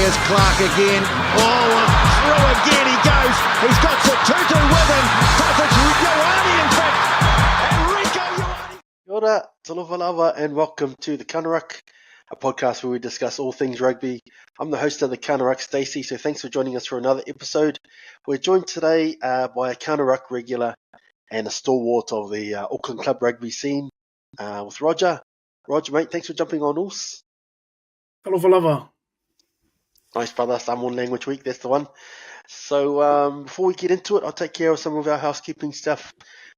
Here's Clark again. Oh, and through again he goes. He's got Tutu with him. It's Ioane, in fact. Enrico Ioane. Kia ora, talofa lava, and welcome to the RUCK, a podcast where we discuss all things rugby. I'm the host of the RUCK, Stacey, so thanks for joining us for another episode. We're joined today by a RUCK regular and a stalwart of the Auckland club rugby scene with Roger. Roger, mate, thanks for jumping on us. Talofa lava. Nice, brother. Samoan Language Week, that's the one. So before we get into it, I'll take care of some of our housekeeping stuff.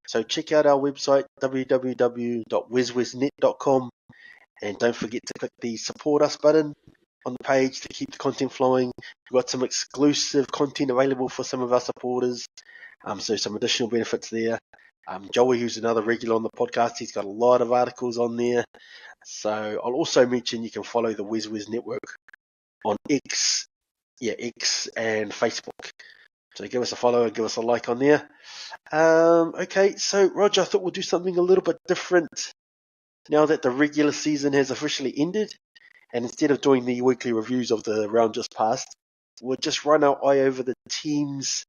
So check out our website, www.weswesnet.com, and don't forget to click the support us button on the page to keep the content flowing. We've got some exclusive content available for some of our supporters, so some additional benefits there. Joey, who's another regular on the podcast, he's got a lot of articles on there. So I'll also mention you can follow the WesWes Network on X and Facebook. So give us a follow and give us a like on there. Okay, so Roger, I thought we'll do something a little bit different now that the regular season has officially ended. And instead of doing the weekly reviews of the round just passed, we'll just run our eye over the teams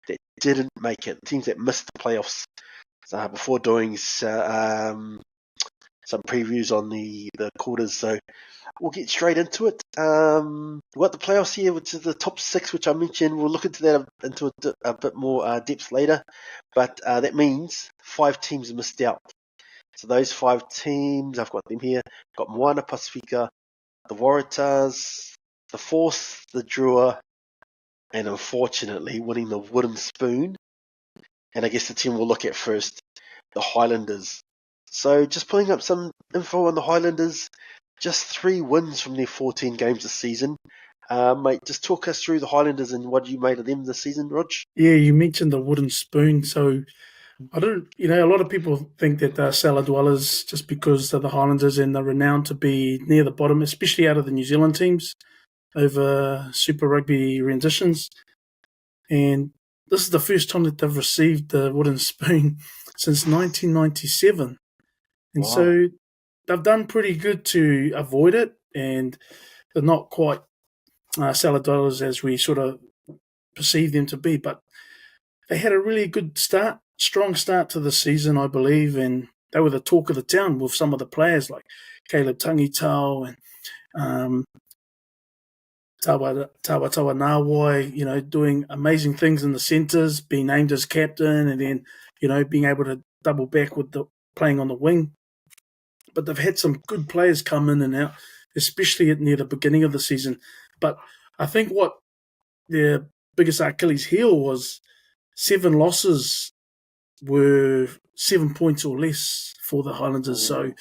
that didn't make it, teams that missed the playoffs, before doing some previews on the quarters. So we'll get straight into it. We've got the playoffs here, which is the top six, which I mentioned. We'll look into that into a bit more depth later. But that means 5 teams missed out. So those 5 teams, I've got them here. Got Moana Pasifika, the Waratahs, the Force, the Drua, and unfortunately winning the wooden spoon. And I guess the team we'll look at first, the Highlanders. So just pulling up some info on the Highlanders, just 3 wins from their 14 games this season. Mate, just talk us through the Highlanders and what you made of them this season, Rog. Yeah, you mentioned the wooden spoon. So a lot of people think that they're cellar dwellers just because they're the Highlanders and they're renowned to be near the bottom, especially out of the New Zealand teams over Super Rugby renditions. And this is the first time that they've received the wooden spoon since 1997. And so they've done pretty good to avoid it, and they're not quite cellar dwellers as we sort of perceive them to be. But they had a really good start, strong start to the season, I believe, and they were the talk of the town with some of the players like Caleb Tangitau and Tawa Nawai, doing amazing things in the centres, being named as captain, and then, being able to double back with the playing on the wing. But they've had some good players come in and out, especially near the beginning of the season. But I think what their biggest Achilles heel was 7 losses were 7 points or less for the Highlanders. So,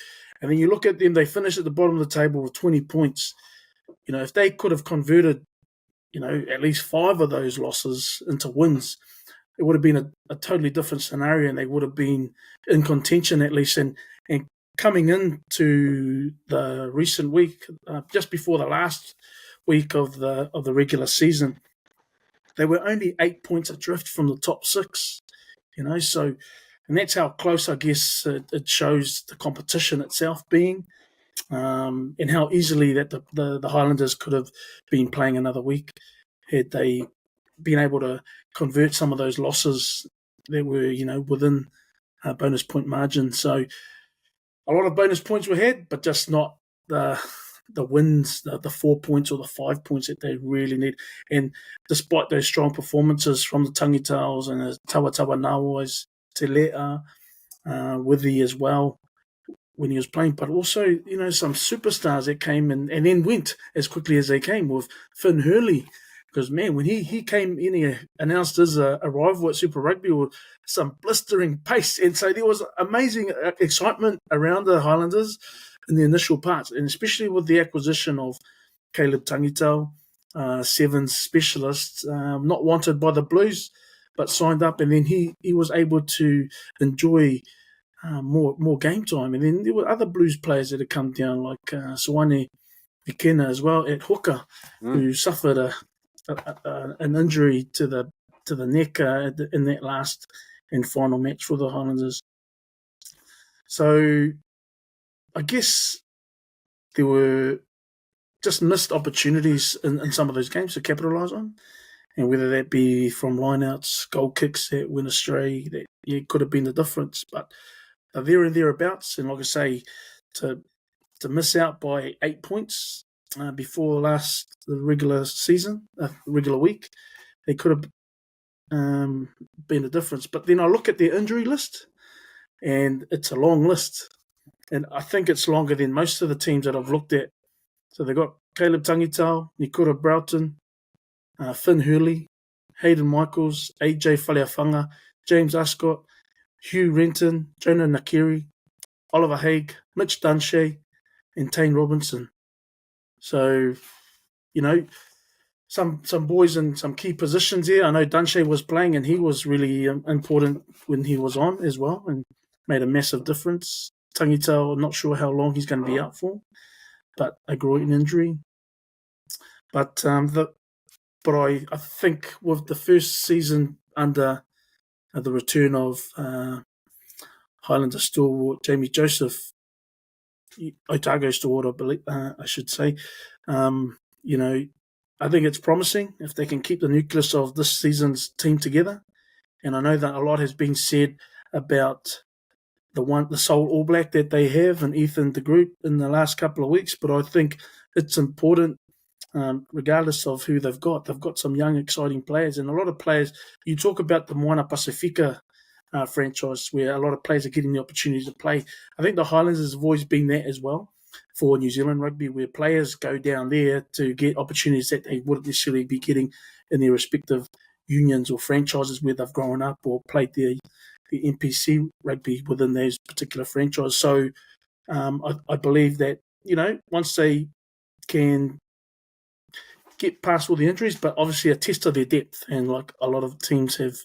and then you look at them, they finished at the bottom of the table with 20 points. If they could have converted, at least 5 of those losses into wins, it would have been a totally different scenario, and they would have been in contention at least. And coming into the recent week, just before the last week of the regular season, they were only 8 points adrift from the top 6. So, and that's how close, I guess, it shows the competition itself being. And how easily that the Highlanders could have been playing another week had they been able to convert some of those losses that were, within a bonus point margin. So a lot of bonus points were had, but just not the wins, the 4 points or the 5 points that they really need. And despite those strong performances from the Tangitaus and the Tawa Nawais, Te Lea, Withy as well, when he was playing, but also, some superstars that came and then went as quickly as they came with Finn Hurley. Because, man, when he came in, he announced his arrival at Super Rugby with some blistering pace. And so there was amazing excitement around the Highlanders in the initial parts, and especially with the acquisition of Caleb Tangitau, 7 specialists, not wanted by the Blues, but signed up. And then he was able to enjoy more game time. And then there were other Blues players that had come down, like Sawane Ikena as well at hooker, who suffered an injury to the neck in that last and final match for the Highlanders. So I guess there were just missed opportunities in some of those games to capitalise on. And whether that be from lineouts, goal kicks that went astray, that could have been the difference. But they're there and thereabouts. And like I say, to miss out by 8 points before the regular season, regular week, they could have been the difference. But then I look at their injury list, and it's a long list. And I think it's longer than most of the teams that I've looked at. So they've got Caleb Tangitau, Nikura Broughton, Finn Hurley, Hayden Michaels, AJ Faleafanga, James Ascott, Hugh Renton, Jonah Nakiri, Oliver Haig, Mitch Dunshea, and Tane Robinson. So, some boys in some key positions here. I know Dunshea was playing, and he was really important when he was on as well, and made a massive difference. Tangitau, I'm not sure how long he's going to be out for, but a groin injury. But I think with the first season under the return of Highlander stalwart Jamie Joseph, Otago stalwart, I should say, I think it's promising if they can keep the nucleus of this season's team together. And I know that a lot has been said about the sole All Black that they have and Ethan de Groot in the last couple of weeks, but I think it's important. Regardless of who they've got some young, exciting players, and a lot of players. You talk about the Moana Pasifika franchise, where a lot of players are getting the opportunity to play. I think the Highlanders have always been that as well for New Zealand rugby, where players go down there to get opportunities that they wouldn't necessarily be getting in their respective unions or franchises where they've grown up or played the NPC rugby within those particular franchises. So I believe that once they can get past all the injuries, but obviously a test of their depth, and like a lot of teams have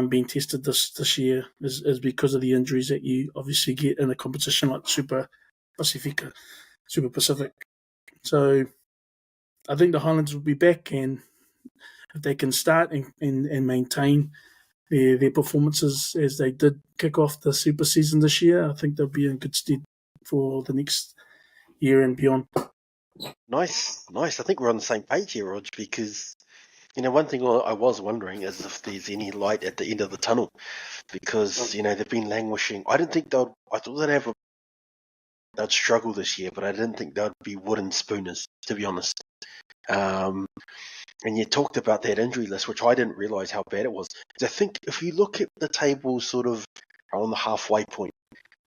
been tested this year is because of the injuries that you obviously get in a competition like Super Pacific. So I think the Highlanders will be back, and if they can start and maintain their performances as they did kick off the Super season this year, I think they'll be in good stead for the next year and beyond. Nice. I think we're on the same page here, Rog, because one thing I was wondering is if there's any light at the end of the tunnel, because they've been languishing. I thought they'd struggle this year, but I didn't think they'd be wooden spooners, to be honest. And you talked about that injury list, which I didn't realise how bad it was. Because I think if you look at the table sort of on the halfway point,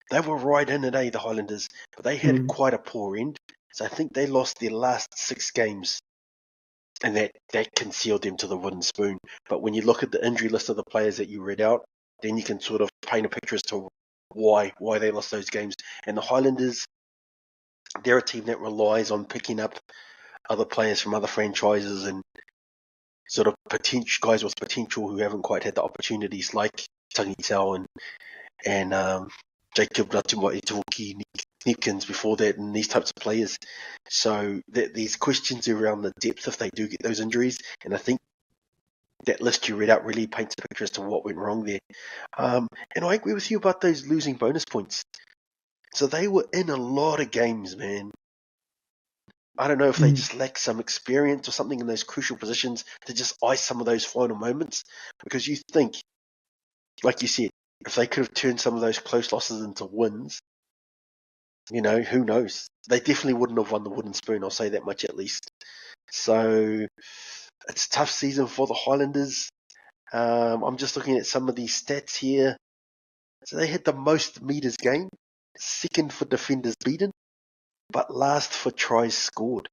they were right in it, the Highlanders, but they had quite a poor end. So I think they lost their last 6 games, and that concealed them to the wooden spoon. But when you look at the injury list of the players that you read out, then you can sort of paint a picture as to why they lost those games. And the Highlanders, they're a team that relies on picking up other players from other franchises and sort of guys with potential who haven't quite had the opportunities, like Tangitau and Jacob Natumaituki Nipkins before that, and these types of players. So there's questions around the depth if they do get those injuries, and I think that list you read out really paints a picture as to what went wrong there. And I agree with you about those losing bonus points. So they were in a lot of games, man. I don't know if they just lack some experience or something in those crucial positions to just ice some of those final moments, because you think, like you said, if they could have turned some of those close losses into wins, who knows? They definitely wouldn't have won the wooden spoon, I'll say that much at least. So it's a tough season for the Highlanders. I'm just looking at some of these stats here. So they had the most meters gained, second for defenders beaten, but last for tries scored.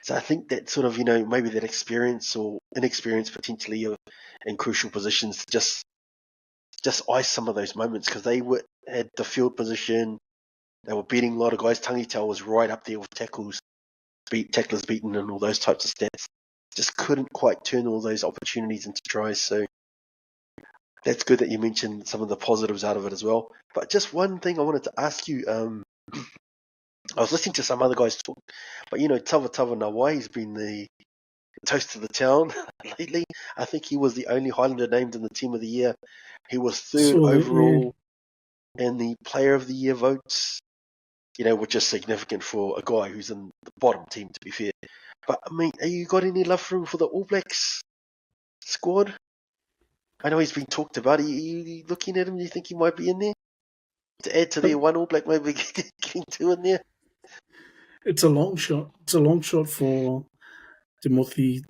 So I think that sort of, maybe that experience or inexperience potentially in crucial positions to just ice some of those moments, because they had the field position. They were beating a lot of guys. Tangitau was right up there with tacklers beaten and all those types of stats. Just couldn't quite turn all those opportunities into tries. So that's good that you mentioned some of the positives out of it as well. But just one thing I wanted to ask you. I was listening to some other guys talk, but Tava Nawai has been the toast of the town lately. I think he was the only Highlander named in the Team of the Year. He was third overall in the Player of the Year votes. which is significant for a guy who's in the bottom team, to be fair. But, I mean, have you got any love for him for the All Blacks squad? I know he's been talked about. Are you looking at him? Do you think he might be in there? To add to their one All Black, maybe getting two in there? It's a long shot. It's a long shot for Timothy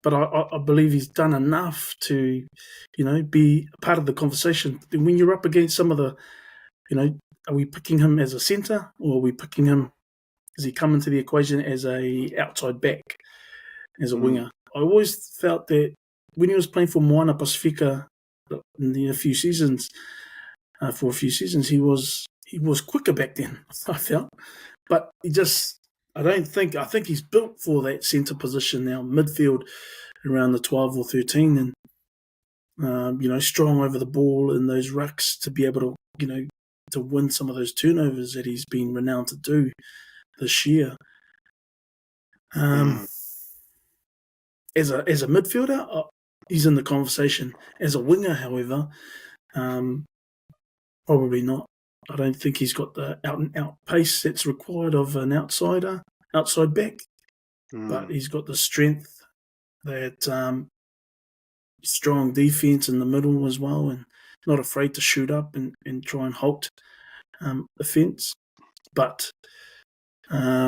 but I believe he's done enough to, be part of the conversation. When you're up against some of the, are we picking him as a centre or are we picking him, does he come into the equation as a outside back, as a winger? I always felt that when he was playing for Moana Pasifika in a few seasons, he was quicker back then, I felt. But I think he's built for that centre position now, midfield around the 12 or 13, and, strong over the ball in those rucks to be able to, to win some of those turnovers that he's been renowned to do this year. As a midfielder, he's in the conversation. As a winger, however, probably not. I don't think he's got the out-and-out pace that's required of an outside back. But he's got the strength, that strong defence in the middle as well, and not afraid to shoot up and try and halt offence. But, I'd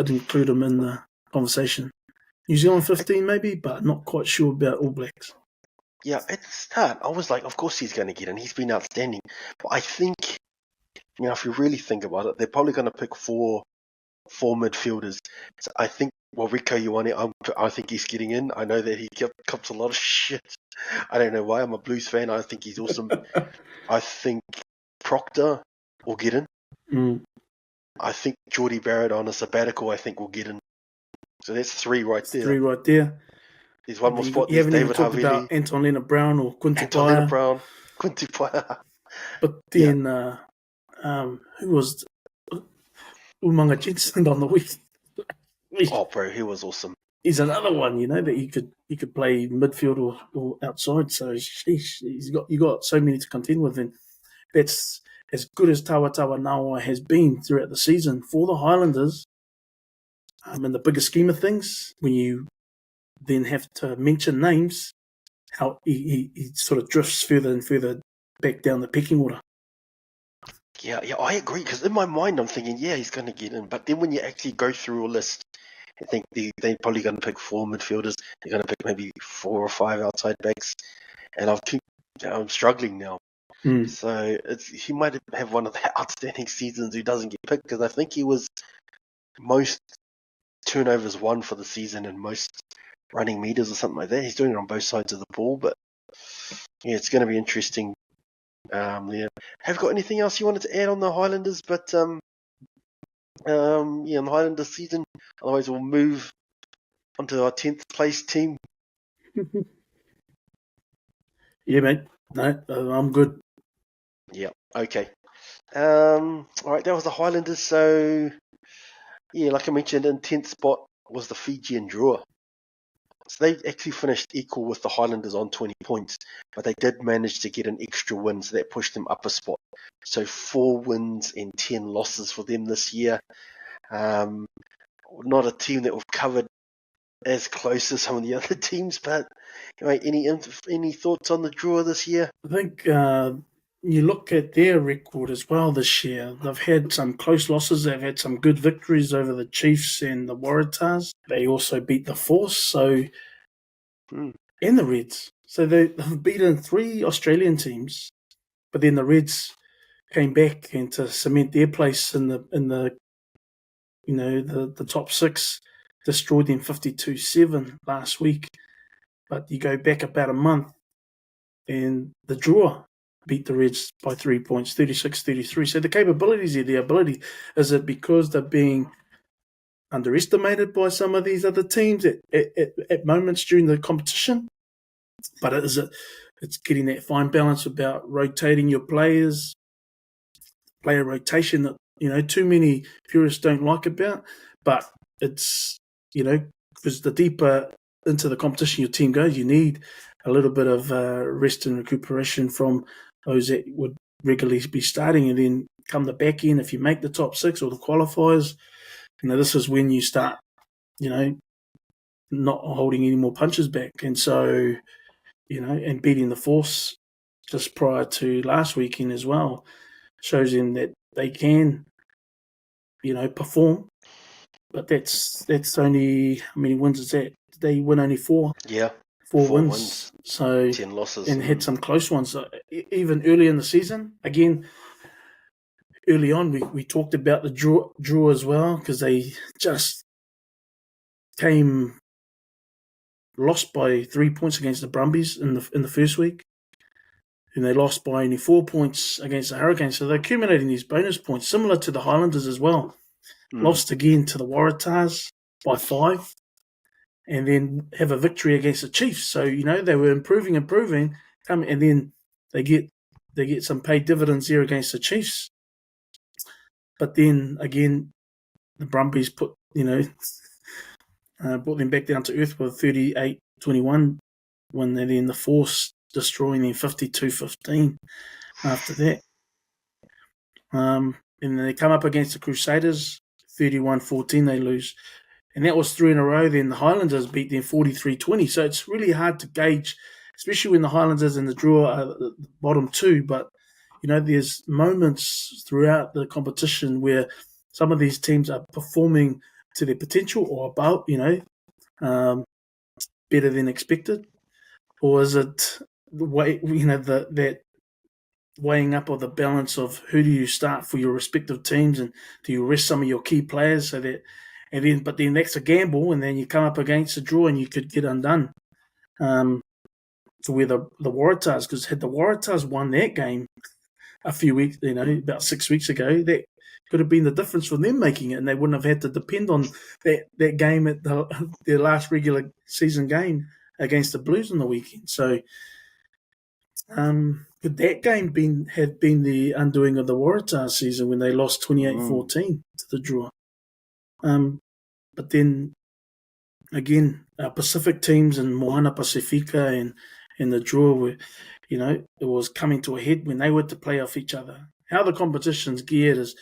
include him in the conversation. New Zealand 15 maybe, but not quite sure about All Blacks. Yeah, at the start, I was like, of course he's going to get in. He's been outstanding. But I think, if you really think about it, they're probably going to pick four midfielders. So I think, Rieko Ioane, I think he's getting in. I know that he cops a lot of shit. I don't know why. I'm a Blues fan. I think he's awesome. I think Proctor will get in. I think Geordie Barrett on a sabbatical, I think, will get in. So that's three right there. There's one more spot. You haven't David even talked Havili, about Anton Leonard-Brown or Quinty Paia. But then, who was Umanga Jensen on the week? Oh, bro, he was awesome. He's another one, that you could play midfield or outside. So you got so many to contend with, and that's as good as Tawa Nawa has been throughout the season for the Highlanders. In the bigger scheme of things, when you then have to mention names, how he sort of drifts further and further back down the pecking order. Yeah, I agree, because in my mind I'm thinking, he's going to get in. But then when you actually go through a list, I think they're probably going to pick four midfielders. They're going to pick maybe 4 or 5 outside backs. And I'm struggling now. So he might have one of the outstanding seasons who doesn't get picked, because I think he was most turnovers won for the season and most running meters or something like that. He's doing it on both sides of the ball, but it's going to be interesting. Have you got anything else you wanted to add on the Highlanders? But on the Highlanders season, otherwise we'll move onto our 10th place team. Yeah, mate. No, I'm good. Yeah. Okay. All right. That was the Highlanders. So like I mentioned, in 10th spot was the Fijian Drua. So they actually finished equal with the Highlanders on 20 points, but they did manage to get an extra win, so that pushed them up a spot. So 4 wins and 10 losses for them this year. Not a team that we've covered as close as some of the other teams, but any thoughts on the Drua this year? I think you look at their record as well this year. They've had some close losses. They've had some good victories over the Chiefs and the Waratahs. They also beat the Force, and the Reds. So they've beaten 3 Australian teams, but then the Reds came back and to cement their place in the top 6, destroyed them 52-7 last week. But you go back about a month, and the Drua beat the Reds by 3 points, 36-33. So the capabilities are the ability. Is it because they're being underestimated by some of these other teams at moments during the competition? But it's getting that fine balance about rotating your players, player rotation that, too many purists don't like about. But it's, because the deeper into the competition your team goes, you need a little bit of rest and recuperation from those that would regularly be starting, and then come the back end, if you make the top 6 or the qualifiers, this is when you start, not holding any more punches back. And so, and beating the Force just prior to last weekend as well shows them that they can, perform. But that's only, how many wins is that? Did they win only 4? Yeah. 4 wins. So 10 losses. And had some close ones. So even early in the season, again, early on, we talked about the draw as well, because they just lost by 3 points against the Brumbies in the first week, and they lost by only 4 points against the Hurricanes. So they're accumulating these bonus points, similar to the Highlanders as well. Lost again to the Waratahs by 5, and then have a victory against the Chiefs. So they were improving, and then they get some paid dividends there against the Chiefs. But then again, the Brumbies brought them back down to earth with 38-21 when they're in the Force, destroying them 52-15 after that. And then they come up against the Crusaders, 31-14 they lose. And that was 3 in a row. Then the Highlanders beat them 43-20. So it's really hard to gauge, especially when the Highlanders and the Drua are the bottom 2. But, there's moments throughout the competition where some of these teams are performing to their potential or above, better than expected. Or is it the way, that weighing up of the balance of who do you start for your respective teams, and do you rest some of your key players but then that's a gamble, and then you come up against a draw and you could get undone. To where the Waratahs, because had the Waratahs won that game a few weeks, about 6 weeks ago, that could have been the difference for them making it, and they wouldn't have had to depend on that game at their last regular season game against the Blues on the weekend. So, could that game have been the undoing of the Waratahs season when they lost 28-14 to the Drua? But then again, Pacific teams and Moana Pasifika and the Drua were, it was coming to a head when they were to play off each other. How the competition's geared is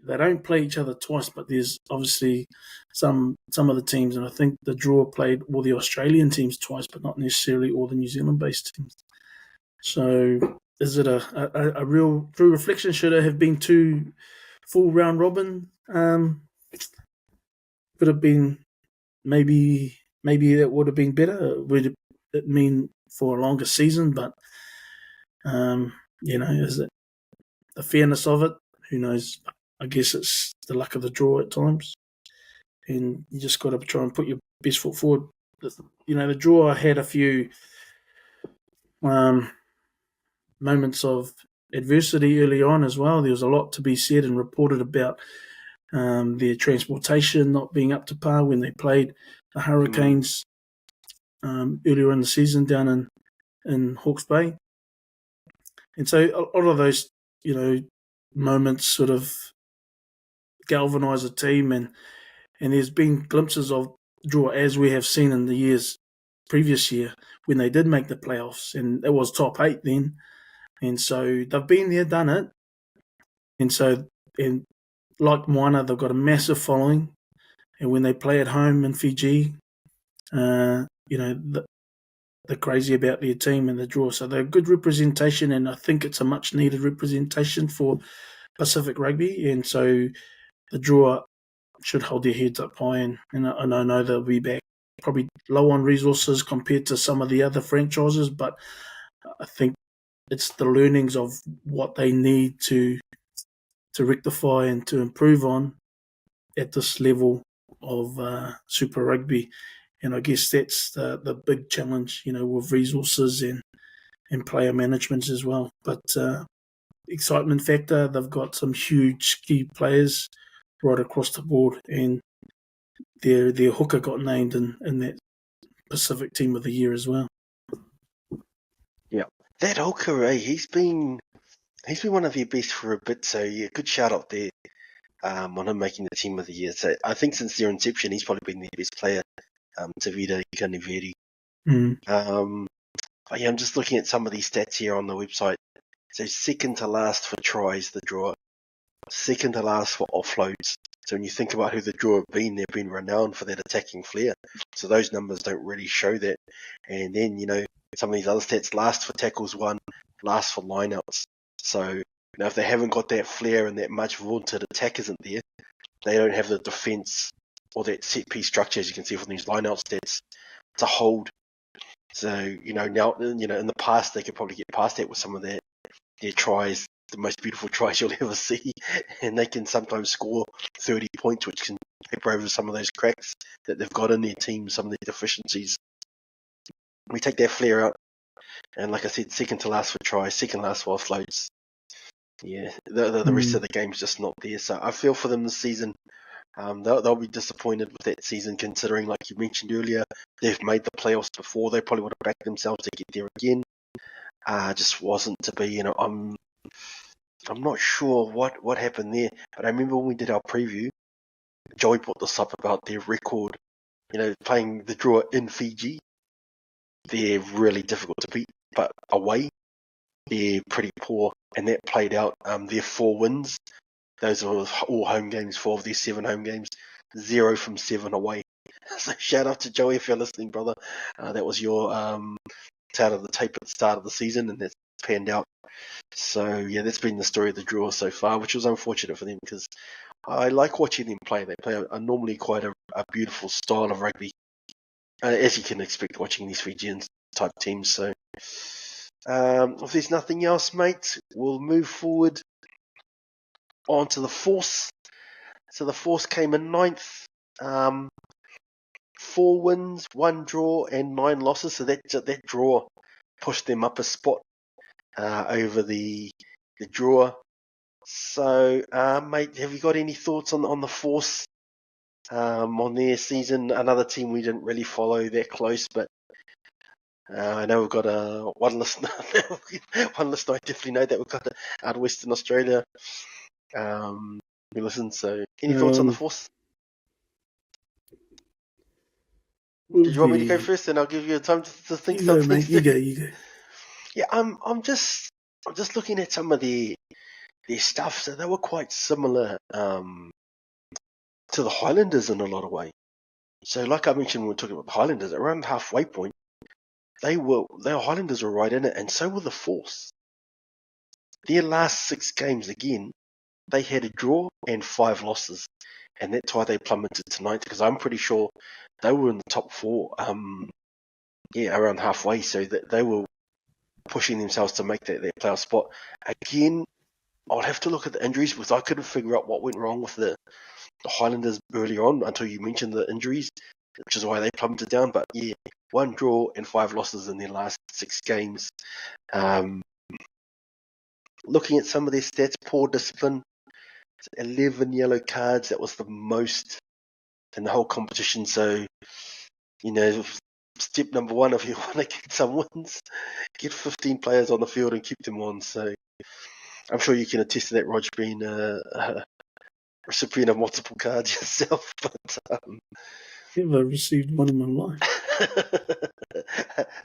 they don't play each other twice, but there's obviously some of the teams, and I think the Drua played all the Australian teams twice, but not necessarily all the New Zealand-based teams. So is it a real true reflection? Should it have been 2 full round robin? Could have been maybe that would have been better. Would it mean for a longer season? But is it the fairness of it? Who knows? I guess it's the luck of the draw at times, and you just got to try and put your best foot forward. The draw had a few moments of adversity early on as well. There was a lot to be said and reported about their transportation not being up to par when they played the Hurricanes earlier in the season down in Hawke's Bay. And so a lot of those, moments sort of galvanise a team, and there's been glimpses of draw as we have seen in the previous year when they did make the playoffs, and it was top 8 then. And so they've been there, done it. And like Moana, they've got a massive following. And when they play at home in Fiji, they're crazy about their team and the draw. So they're a good representation, and I think it's a much-needed representation for Pacific Rugby. And so the draw should hold their heads up high, and I know they'll be back. Probably low on resources compared to some of the other franchises, but I think it's the learnings of what they need to rectify and to improve on at this level of Super Rugby. And I guess that's the big challenge, with resources and player management as well. But excitement factor, they've got some huge key players right across the board, and their hooker got named in that Pacific Team of the Year as well. Yeah, that hooker, he's been one of your best for a bit. So yeah, good shout out there on him making the Team of the Year. So I think since their inception, he's probably been their best player. Tavita Kaniveri. But yeah, I'm just looking at some of these stats here on the website. So second to last for tries, the draw. second to last for offloads. So when you think about who the Drua have been, they've been renowned for that attacking flair. So those numbers don't really show that. And then, some of these other stats, last for tackles won, last for lineouts. So, if they haven't got that flair and that much vaunted attack isn't there, they don't have the defence or that set piece structure, as you can see from these lineout stats, to hold. So, now, in the past, they could probably get past that with some of their tries, the most beautiful tries you'll ever see, and they can sometimes score 30 points, which can paper over some of those cracks that they've got in their team, some of their deficiencies. We take their flair out, and like I said, second to last for tries, second last for offloads. Yeah, the rest of the game's just not there. So I feel for them this season. They'll be disappointed with that season, considering, like you mentioned earlier, they've made the playoffs before. They probably would have backed themselves to get there again. Just wasn't to be. I'm not sure what happened there, but I remember when we did our preview, Joey brought this up about their record. Playing the Drua in Fiji, they're really difficult to beat, but away, they're pretty poor, and that played out. Their 4 wins, those are all home games, 4 of their 7 home games, 0 from 7 away. So shout out to Joey if you're listening, brother. That was your out of the tape at the start of the season, and that's panned out. So yeah, that's been the story of the Drua so far, which was unfortunate for them because I like watching them play. They play a normally quite a beautiful style of rugby, as you can expect watching these Fijian type teams. So if there's nothing else, mate, we'll move forward on to the Force. So the Force came in 9th. 4 wins, 1 draw, and 9 losses. So that draw pushed them up a spot over the Drua. So, mate, have you got any thoughts on the Force, on their season? Another team we didn't really follow that close, but I know we've got one listener. One listener I definitely know that we've got out of Western Australia. Who listens. So, any thoughts on the Force? Did you want me to go first, and I'll give you time to think about something? You go. Yeah, I'm just looking at some of their stuff. So they were quite similar to the Highlanders in a lot of ways. So, like I mentioned, when we were talking about the Highlanders, around halfway point, the Highlanders were right in it, and so were the Force. Their last 6 games, again, they had a draw and 5 losses, and that's why they plummeted to 9th, because I'm pretty sure they were in the top 4, around halfway, so that they were pushing themselves to make that playoff spot. Again, I'll have to look at the injuries, because I couldn't figure out what went wrong with the Highlanders earlier on until you mentioned the injuries, which is why they plummeted down. But yeah, 1 draw and 5 losses in their last 6 games. Looking at some of their stats, poor discipline, 11 yellow cards. That was the most in the whole competition. So, step number 1, if you want to get some wins, get 15 players on the field and keep them on. So I'm sure you can attest to that, Roger, being a recipient of multiple cards yourself. But never received one in my life.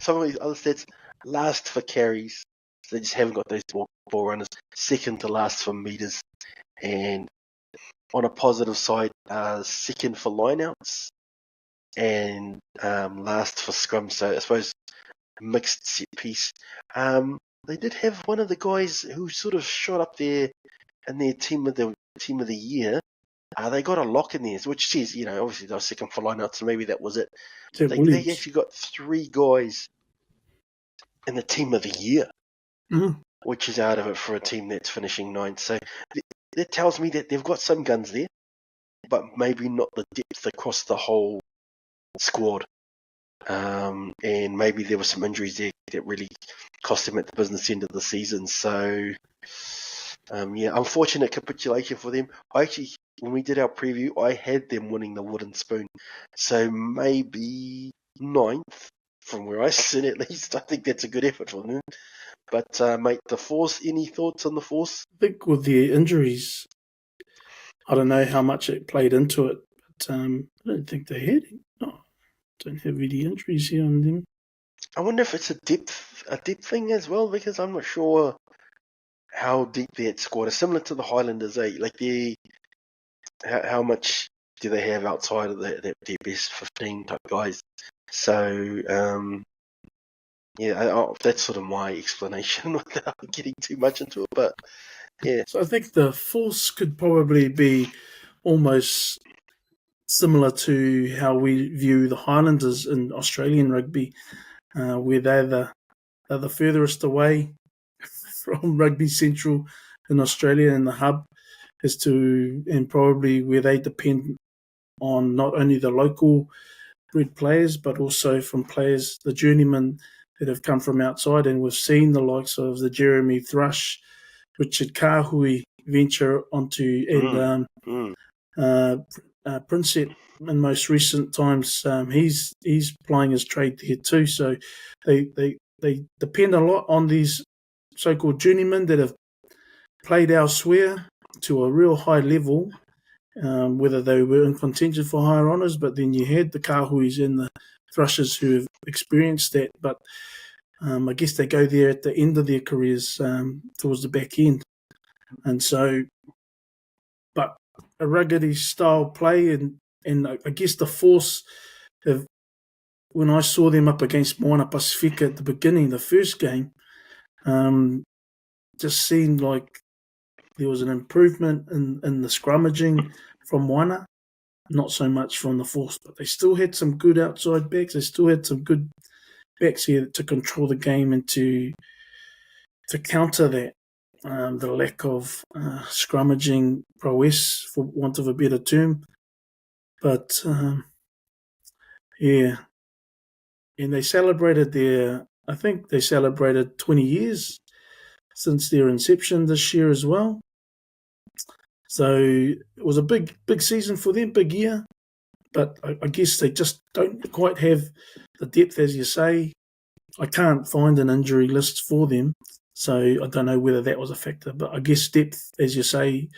Some of these other stats, last for carries. So they just haven't got those ball runners. Second to last for meters. And on a positive side, second for lineouts. And last for scrum. So I suppose a mixed set piece. They did have one of the guys who sort of shot up there in their team of the year. They got a lock in there, which says, obviously they were second for lineouts, so maybe that was it. They actually got 3 guys in the team of the year, which is out of it for a team that's finishing 9th. So that tells me that they've got some guns there, but maybe not the depth across the whole squad. And maybe there were some injuries there that really cost them at the business end of the season. So, unfortunate capitulation for them. When we did our preview, I had them winning the wooden spoon. So maybe 9th, from where I sit at least. I think that's a good effort for them. But, mate, the Force, any thoughts on the Force? I think with the injuries, I don't know how much it played into it, but I don't think they had it. No, don't have any injuries here on them. I wonder if it's a depth thing as well, because I'm not sure how deep that squad is, similar to the Highlanders, eh? Like how much do they have outside of their best 15 type guys? So that's sort of my explanation without getting too much into it. But yeah, So I think the force could probably be almost similar to how we view the Highlanders in Australian rugby, where they're the furthest away from Rugby Central in Australia, and the hub is and probably where they depend on not only the local bred players, but also from players, the journeymen that have come from outside. And we've seen the likes of the Jeremy Thrush, Richard Kahui venture onto, and Prinsep in most recent times. He's plying his trade here too. So they depend a lot on these so-called journeymen that have played elsewhere to a real high level, whether they were in contention for higher honours, but then you had the Kahuis and the Thrushes who have experienced that. But I guess they go there at the end of their careers, towards the back end. And so, but a ruggedy style play, and I guess the force of, when I saw them up against Moana Pasifika at the beginning, the first game, just seemed like there was an improvement in the scrummaging from Moana, not so much from the force, but they still had some good outside backs. They still had some good backs here to control the game and to counter that, the lack of scrummaging prowess, for want of a better term. But yeah, and they celebrated I think they celebrated 20 years since their inception this year as well. So it was a big season for them, big year. But I guess they just don't quite have the depth, as you say. I can't find an injury list for them, so I don't know whether that was a factor. But I guess depth, as you say,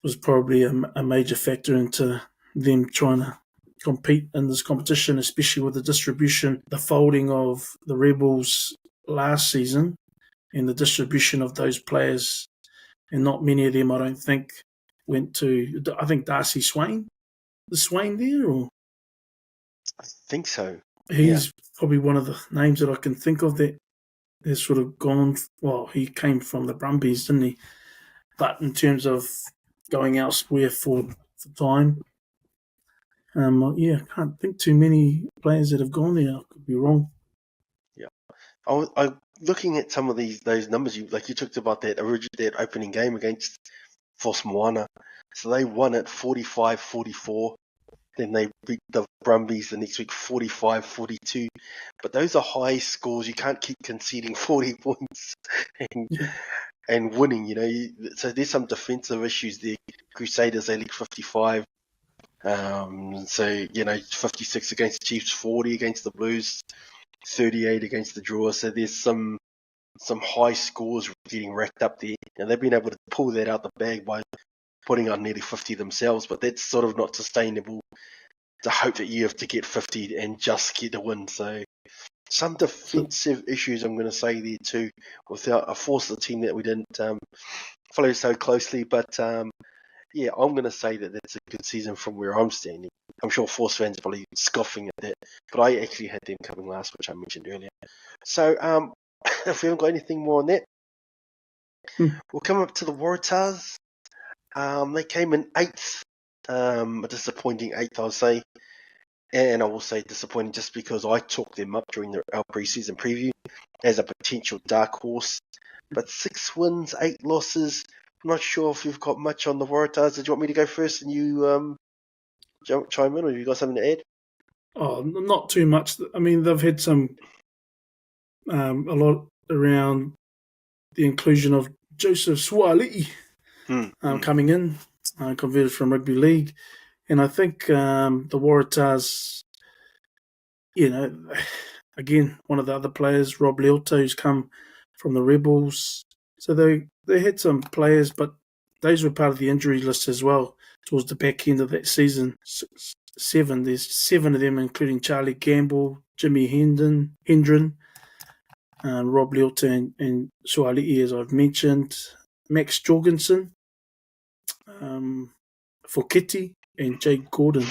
was probably a major factor into them trying to compete in this competition, especially with the distribution, the folding of the Rebels last season and the distribution of those players. And not many of them, I don't think, went to, I think Darcy Swain. Is Swain there? Or I think so. he's probably one of the names that I can think of that has sort of gone. Well, he came from the Brumbies, didn't he? But in terms of going elsewhere for time, I can't think too many players that have gone there. I could be wrong. Yeah, I looking at some of those numbers. You talked about that opening game against Force Moana. So they won at 45-44. Then they beat the Brumbies the next week 45-42. But those are high scores. You can't keep conceding 40 points and winning, So there's some defensive issues there. Crusaders, they lead 55. 56 against the Chiefs, 40 against the Blues, 38 against the Drua. So there's some high scores getting racked up there. And they've been able to pull that out the bag by putting on nearly 50 themselves. But that's sort of not sustainable to hope that you have to get 50 and just get a win. So some defensive issues, I'm going to say there too, without a force of the team that we didn't follow so closely. But I'm going to say that that's a good season from where I'm standing. I'm sure Force fans are probably scoffing at that, but I actually had them coming last, which I mentioned earlier. So if we haven't got anything more on that, we'll come up to the Waratahs. They came in 8th, a disappointing 8th, I'll say. And I will say disappointing just because I took them up during our pre-season preview as a potential dark horse. But 6 wins, 8 losses. I'm not sure if you've got much on the Waratahs. Did you want me to go first and you chime in, or have you got something to add? Oh, not too much. I mean, they've had some a lot around the inclusion of Joseph Swali coming in, converted from rugby league, and I think the Waratahs, again, one of the other players, Rob Leota, who's come from the Rebels. So they had some players, but those were part of the injury list as well towards the back end of that season. 7. There's 7 of them, including Charlie Campbell, Jimmy Hendren, Rob Leota and Suali'i, as I've mentioned. Max Jorgensen for Kitty and Jake Gordon.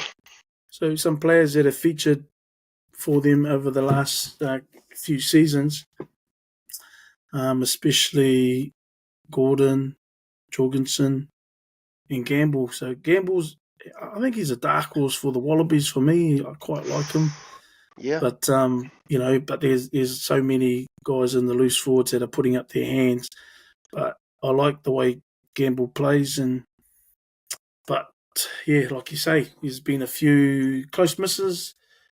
So some players that have featured for them over the last few seasons, especially Gordon, Jorgensen, and Gamble. So Gamble's, I think he's a dark horse for the Wallabies for me. I quite like him. Yeah. But but there's so many guys in the loose forwards that are putting up their hands. But I like the way Gamble plays, but yeah, like you say, there's been a few close misses.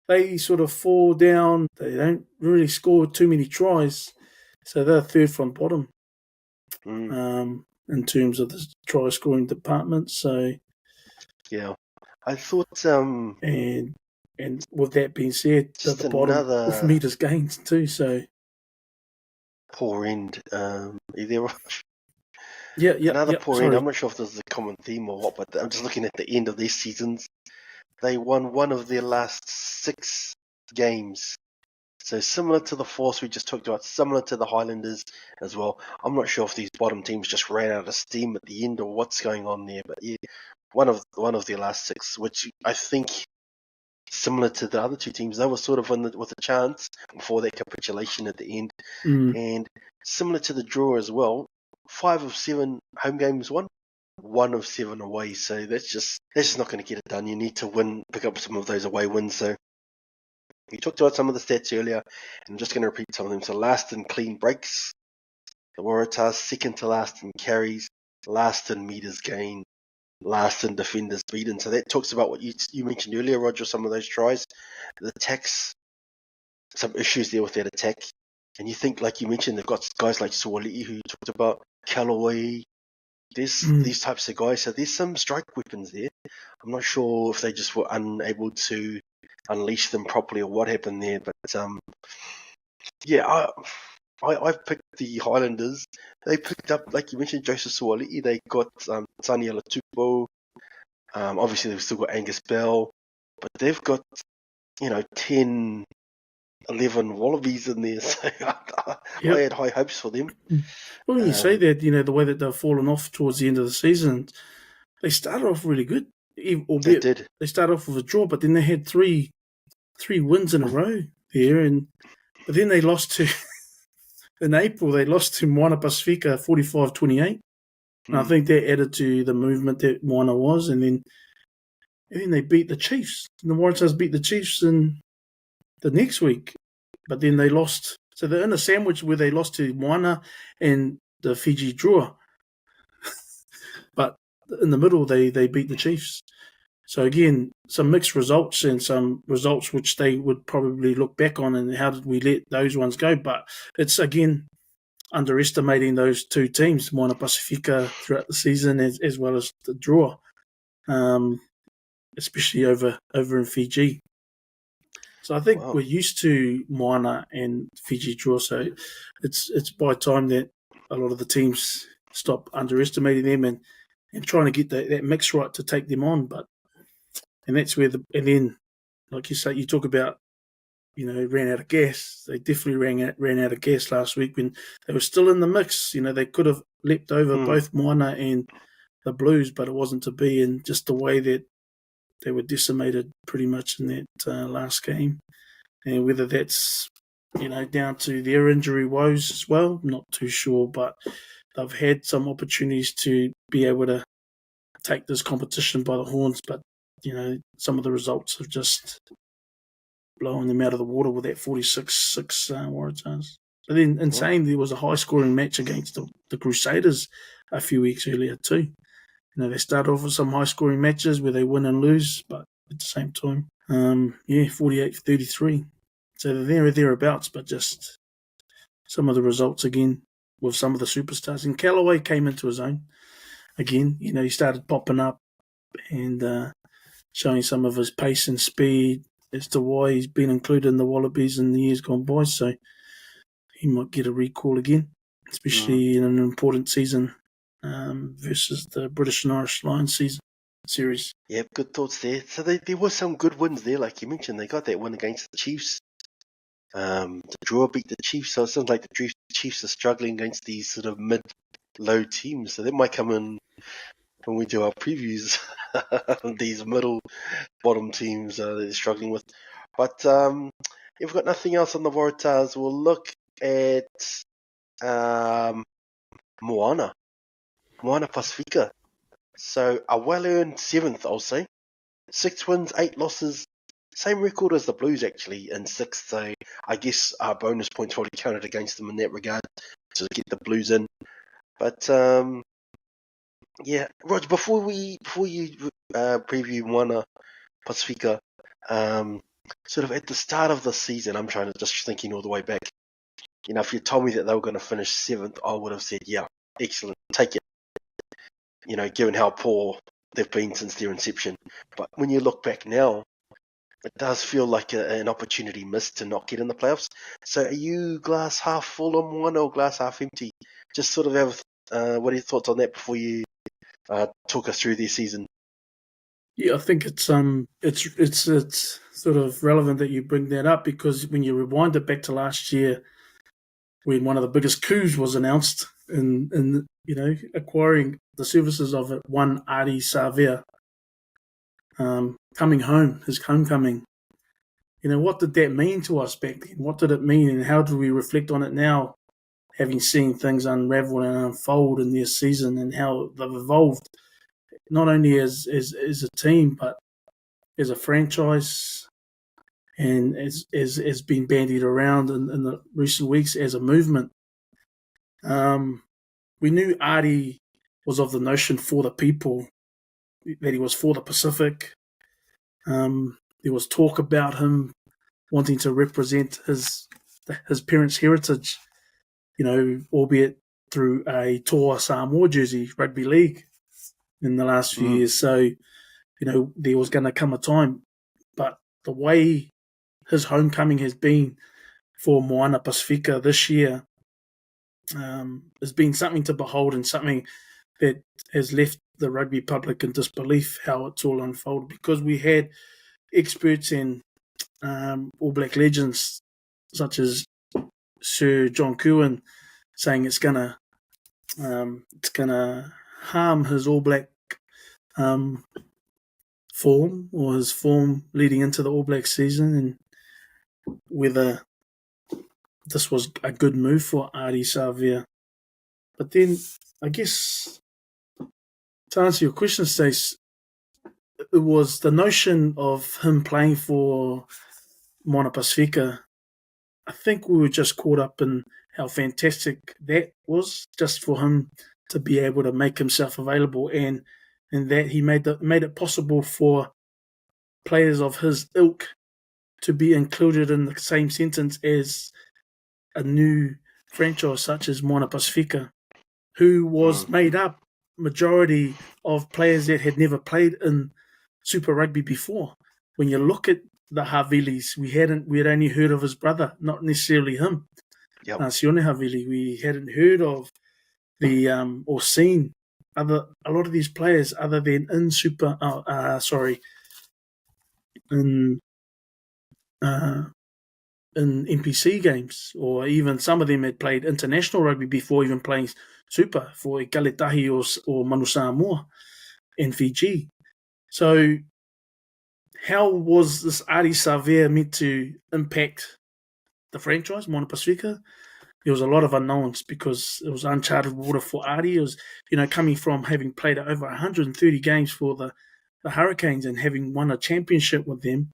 They sort of fall down. They don't really score too many tries, so they're third from bottom in terms of the try scoring department. So yeah, I thought and with that being said, they're just the bottom another with meters gained too. So poor end. Either yeah, another poor sorry. end. I'm not sure if this is a common theme or what, but I'm just looking at the end of these seasons. They won one of their last 6 games. So similar to the Force we just talked about, similar to the Highlanders as well. I'm not sure if these bottom teams just ran out of steam at the end or what's going on there, but yeah, one of their last 6, which I think similar to the other 2 teams, they were sort of with a chance before their capitulation at the end, and similar to the draw as well. 5 of 7 home games won. 1 of 7 away, so that's just not going to get it done. You need to pick up some of those away wins. So we talked about some of the stats earlier, and I'm just going to repeat some of them. So last in clean breaks, the Waratahs, second to last in carries, last in meters gained, last in defenders beaten. So that talks about what you mentioned earlier, Roger, some of those tries. The attacks, some issues there with that attack. And you think, like you mentioned, they've got guys like Suali'i, who you talked about, Callaway. There's these types of guys. So there's some strike weapons there. I'm not sure if they just were unable to unleash them properly or what happened there. But yeah, I've picked the Highlanders. They picked up, like you mentioned, Joseph Suali'i. They got Tani Alatupo. Obviously, they've still got Angus Bell. But they've got, 10, 11 Wallabies in there. So I had high hopes for them. Well, when you say that, the way that they've fallen off towards the end of the season, they started off really good. Albeit they did. They started off with a draw, but then they had three wins in a row there, but then they lost to in April. They lost to Moana Pasifika 45-28. And I think that added to the movement that Moana was, and then they beat the Chiefs. And the Waratahs beat the Chiefs in the next week, but then they lost. So they're in a sandwich where they lost to Moana and the Fiji Drua. But in the middle, they beat the Chiefs. So again, some mixed results and some results which they would probably look back on and how did we let those ones go. But it's, again, underestimating those 2 teams, Moana Pasifika, throughout the season as well as the Drua, especially over in Fiji. So I think we're used to Moana and Fiji Drua, so it's by time that a lot of the teams stop underestimating them and trying to get that mix right to take them on. And that's where and then, like you say, you talk about, ran out of gas. They definitely ran out of gas last week when they were still in the mix. They could have leapt over both Moana and the Blues, but it wasn't to be. And just the way that they were decimated pretty much in that last game. And whether that's, down to their injury woes as well, I'm not too sure. But they've had some opportunities to be able to take this competition by the horns. But, some of the results have just blowing them out of the water with that 46-6 Waratahs. But then, in saying, there was a high-scoring match against the Crusaders a few weeks earlier too. They start off with some high-scoring matches where they win and lose, but at the same time, 48-33. So they're thereabouts, but just some of the results again with some of the superstars. And Callaway came into his own again. He started popping up and showing some of his pace and speed as to why he's been included in the Wallabies in the years gone by. So he might get a recall again, especially in an important season versus the British and Irish Lions series. Yeah, good thoughts there. So there were some good wins there, like you mentioned. They got that win against the Chiefs. The Drua beat the Chiefs, so it sounds like the Chiefs are struggling against these sort of mid-low teams. So that might come in when we do our previews. These middle-bottom teams they're struggling with. But if we've got nothing else on the Waratahs, we'll look at Moana Pasifika. So a well-earned 7th, I'll say. 6 wins, 8 losses. Same record as the Blues, actually, in 6th. So I guess our bonus points probably counted against them in that regard to get the Blues in. But yeah, Roger, before you preview Moana Pasifika, sort of at the start of the season, I'm trying to just thinking all the way back. You know, if you told me that they were going to finish 7th, I would have said, yeah, excellent, take it. You know, given how poor they've been since their inception. But when you look back now, it does feel like an opportunity missed to not get in the playoffs. So are you glass half full on Moana or glass half empty? Just sort of have what are your thoughts on that before you talk us through their season? Yeah, I think it's sort of relevant that you bring that up, because when you rewind it back to last year, when one of the biggest coups was announced in acquiring the services of one Ardie Savea, coming home, his homecoming. You know, what did that mean to us back then? What did it mean, and how do we reflect on it now, having seen things unravel and unfold in their season and how they've evolved, not only as a team, but as a franchise, and as been bandied around in the recent weeks as a movement. We knew Ardie was of the notion for the people, that he was for the Pacific. There was talk about him wanting to represent his parents' heritage, you know, albeit through a Toa Samoa jersey, rugby league, in the last few years. So, you know, there was going to come a time. But the way his homecoming has been for Moana Pasifika this year has been something to behold, and something that has left the rugby public in disbelief how it's all unfolded, because we had experts and All Black legends such as Sir John Kirwan saying it's gonna harm his All Black form, or his form leading into the All Black season, and whether this was a good move for Ardie Savea. But then, I guess, to answer your question, Stace, it was the notion of him playing for Moana Pasifika. I think we were just caught up in how fantastic that was, just for him to be able to make himself available, and that he made it possible for players of his ilk to be included in the same sentence as a new franchise such as Moana Pasifika, who was made up majority of players that had never played in Super Rugby before. When you look at the Havilis, we had only heard of his brother, not necessarily him. Yep. Sione Havili, we hadn't heard of the or seen a lot of these players other than in in NPC games, or even some of them had played international rugby before even playing Super for Galetahi or Manu Samoa and Fiji. So how was this Ardie Savea meant to impact the franchise, Moana Pasifika? There was a lot of unknowns, because it was uncharted water for Ardie. It was, coming from having played over 130 games for the Hurricanes and having won a championship with them.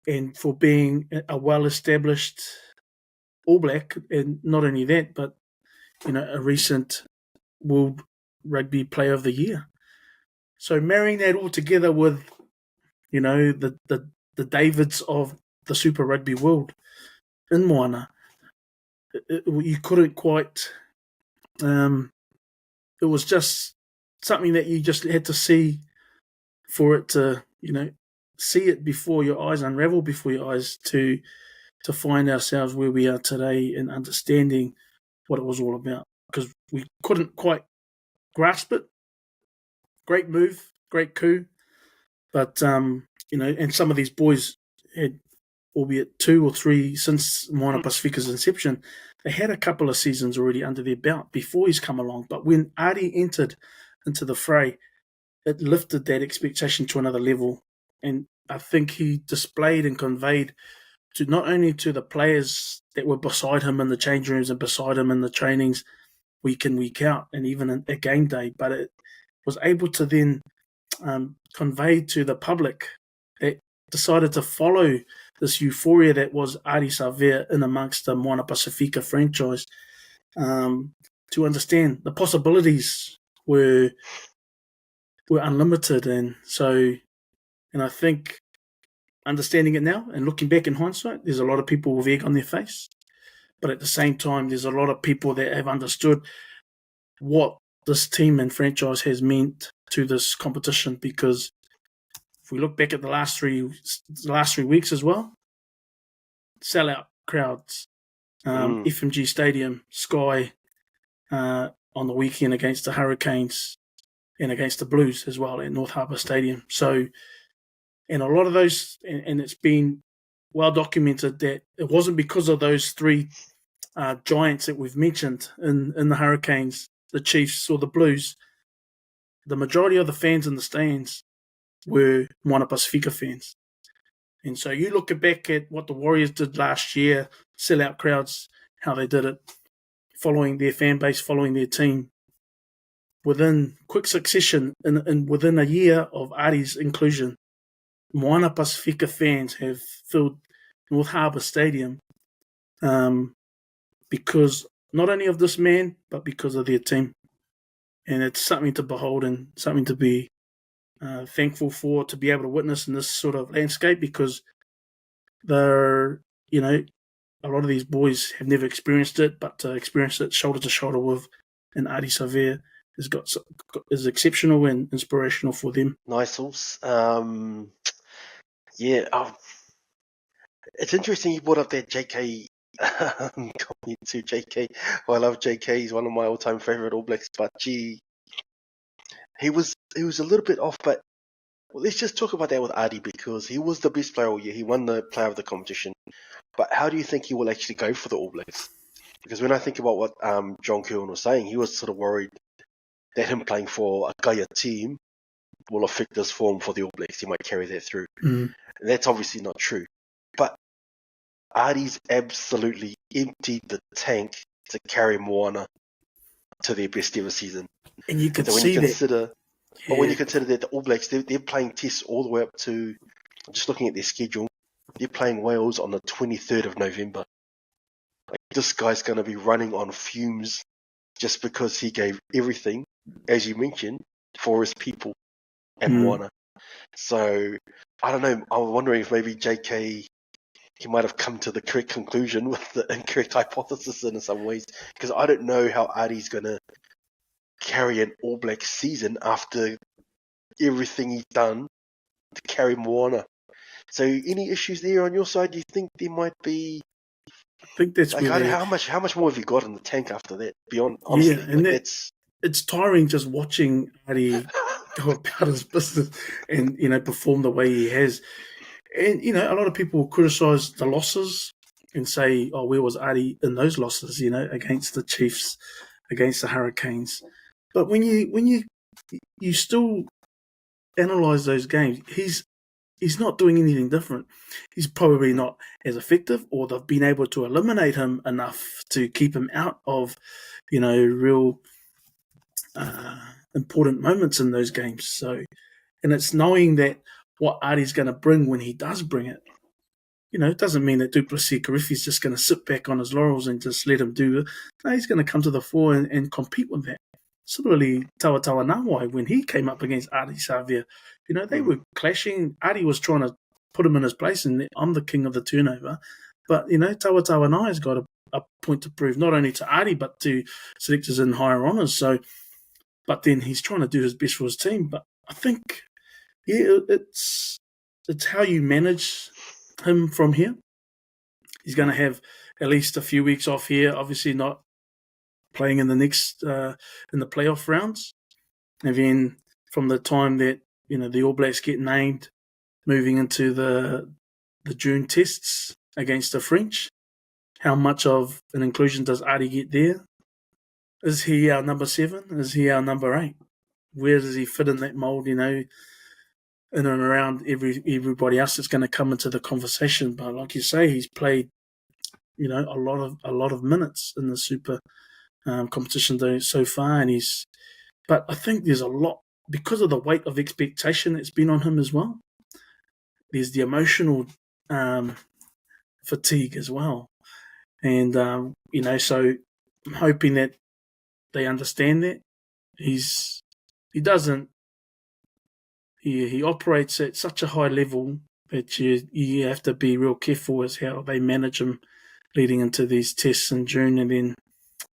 And for being a well-established All Black, and not only that, but a recent World Rugby Player of the Year. So marrying that all together with, the Davids of the Super Rugby world in Moana, you couldn't quite. It was just something that you just had to see for it to, see it before your eyes, unravel before your eyes, to find ourselves where we are today and understanding what it was all about, because we couldn't quite grasp it. Great move, great coup, but and some of these boys had albeit 2 or 3 since Moana Pasifika's inception. They had a couple of seasons already under their belt before he's come along. But when Ardie entered into the fray, it lifted that expectation to another level. And I think he displayed and conveyed to not only to the players that were beside him in the change rooms and beside him in the trainings week in, week out, and even at game day, but it was able to then convey to the public that decided to follow this euphoria that was Ardie Savea in amongst the Moana Pasifika franchise, to understand the possibilities were unlimited. And I think understanding it now and looking back in hindsight, there's a lot of people with egg on their face. But at the same time, there's a lot of people that have understood what this team and franchise has meant to this competition. Because if we look back at the last three weeks as well, sellout crowds, FMG Stadium, Sky on the weekend against the Hurricanes and against the Blues as well at North Harbour Stadium. So, and a lot of those, and it's been well documented that it wasn't because of those three giants that we've mentioned in the Hurricanes, the Chiefs or the Blues. The majority of the fans in the stands were Moana Pasifika fans. And so you look back at what the Warriors did last year, sellout crowds, how they did it, following their fan base, following their team. Within quick succession, and within a year of Ardie's inclusion, Moana Pasifika fans have filled North Harbour Stadium because not only of this man, but because of their team. And it's something to behold and something to be thankful for, to be able to witness in this sort of landscape, because they're, a lot of these boys have never experienced it, but to experience it shoulder to shoulder with an Ardie Savea is exceptional and inspirational for them. Nice, it's interesting you brought up that JK comment to JK. Well, I love JK. He's one of my all-time favorite All Blacks, but gee, he was a little bit off. But let's just talk about that with Ardie, because he was the best player all year. He won the player of the competition. But how do you think he will actually go for the All Blacks? Because when I think about what John Kerwin was saying, he was sort of worried that him playing for a Gaia team will affect his form for the All Blacks. He might carry that through. And that's obviously not true. But Ardie's absolutely emptied the tank to carry Moana to their best ever season. And you can see that. But when you consider that the All Blacks, they're playing tests all the way up to, just looking at their schedule, they're playing Wales on the 23rd of November. Like, this guy's going to be running on fumes just because he gave everything, as you mentioned, for his people and Moana. So, I don't know, I'm wondering if maybe JK, he might have come to the correct conclusion with the incorrect hypothesis in some ways, because I don't know how Ardie's going to carry an All Black season after everything he's done to carry Moana. So, any issues there on your side? Do you think there might be? I think that's like, how much more have you got in the tank after that? Beyond, honestly, and it's tiring just watching Ardie go about his business and perform the way he has. And a lot of people criticise the losses and say, "Oh, where was Ardie in those losses?" Against the Chiefs, against the Hurricanes. But when you still analyse those games, he's not doing anything different. He's probably not as effective, or they've been able to eliminate him enough to keep him out of, real important moments in those games. So, and it's knowing that what Ardie's going to bring when he does bring it. It doesn't mean that Duplessis Karifi's just going to sit back on his laurels and just let him do it. No, he's going to come to the fore and compete with that. Similarly, Tawatawa Nawai, when he came up against Ardie Savea, they were clashing. Ardie was trying to put him in his place, and I'm the king of the turnover. But, Tawatawa Nawai's got a point to prove, not only to Ardie, but to selectors in higher honours. So, but then he's trying to do his best for his team. But I think, it's how you manage him from here. He's going to have at least a few weeks off here, obviously not playing in the next in the playoff rounds, and then from the time that the All Blacks get named, moving into the the June tests against the French. How much of an inclusion does Ardie get there? Is he our number 7? Is he our number 8? Where does he fit in that mould, in and around everybody else that's going to come into the conversation? But like you say, he's played, a lot of minutes in the Super competition so far, but I think there's a lot, because of the weight of expectation that's been on him as well. There's the emotional fatigue as well. And, so I'm hoping that they understand that. He operates at such a high level that you have to be real careful as how they manage him leading into these tests in June and then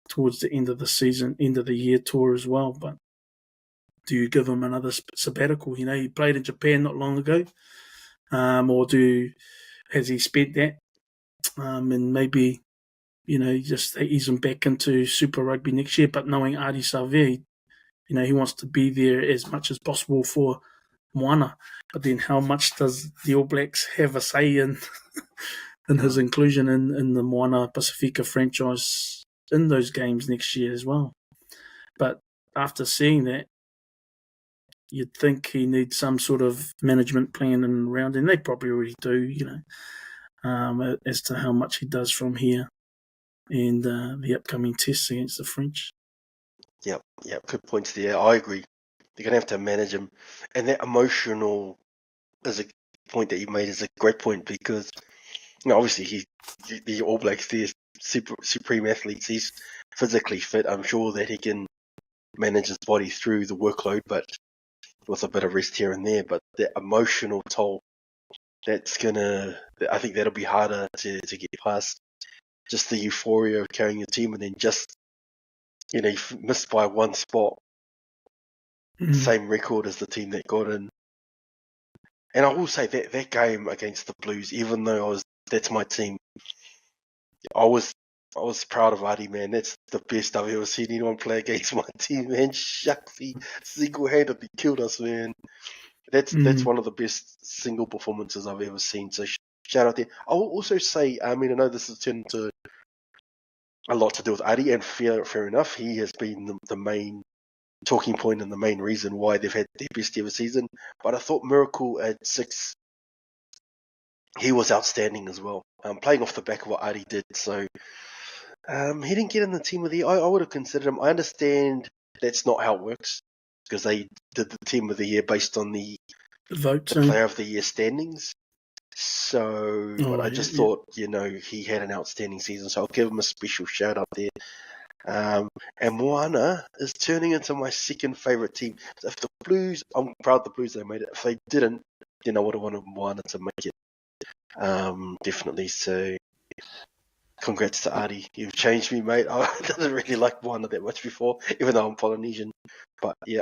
towards the end of the season, end of the year tour as well. But do you give him another sabbatical? He played in Japan not long ago. Or has he spent that? And maybe, just ease him back into Super Rugby next year. But knowing Ardie Savea, he wants to be there as much as possible for Moana. But then how much does the All Blacks have a say in his inclusion in the Moana Pasifika franchise in those games next year as well? But after seeing that, you'd think he needs some sort of management plan and around, and they probably already do, as to how much he does from here and the upcoming tests against the French. Yep, good points there. I agree. They're going to have to manage him. And that emotional is a point that you made is a great point because, obviously the All Blacks, they're supreme athletes. He's physically fit. I'm sure that he can manage his body through the workload, but with a bit of rest here and there. But the emotional toll, I think that'll be harder to get past. Just the euphoria of carrying your team and then just, you missed by one spot. Mm-hmm. Same record as the team that got in. And I will say that game against the Blues, even though that's my team, I was proud of Ardie, man. That's the best I've ever seen anyone play against my team, man. Shakti single-handedly killed us, man. That's one of the best single performances I've ever seen. So shout out there. I will also say, I know this has turned into a lot to do with Ardie, and fair enough. He has been the main talking point and the main reason why they've had their best ever season. But I thought Miracle at 6, he was outstanding as well. Playing off the back of what Ardie did. So he didn't get in the team of the year. I would have considered him. I understand that's not how it works because they did the team of the year based on the player of the year standings. So, but I just thought, he had an outstanding season. So I'll give him a special shout out there. And Moana is turning into my second favourite team. So if the Blues, I'm proud the Blues they made it. If they didn't, then I would have wanted Moana to make it. Definitely. So, congrats to Ardie. You've changed me, mate. I didn't really like Moana that much before, even though I'm Polynesian. But yeah,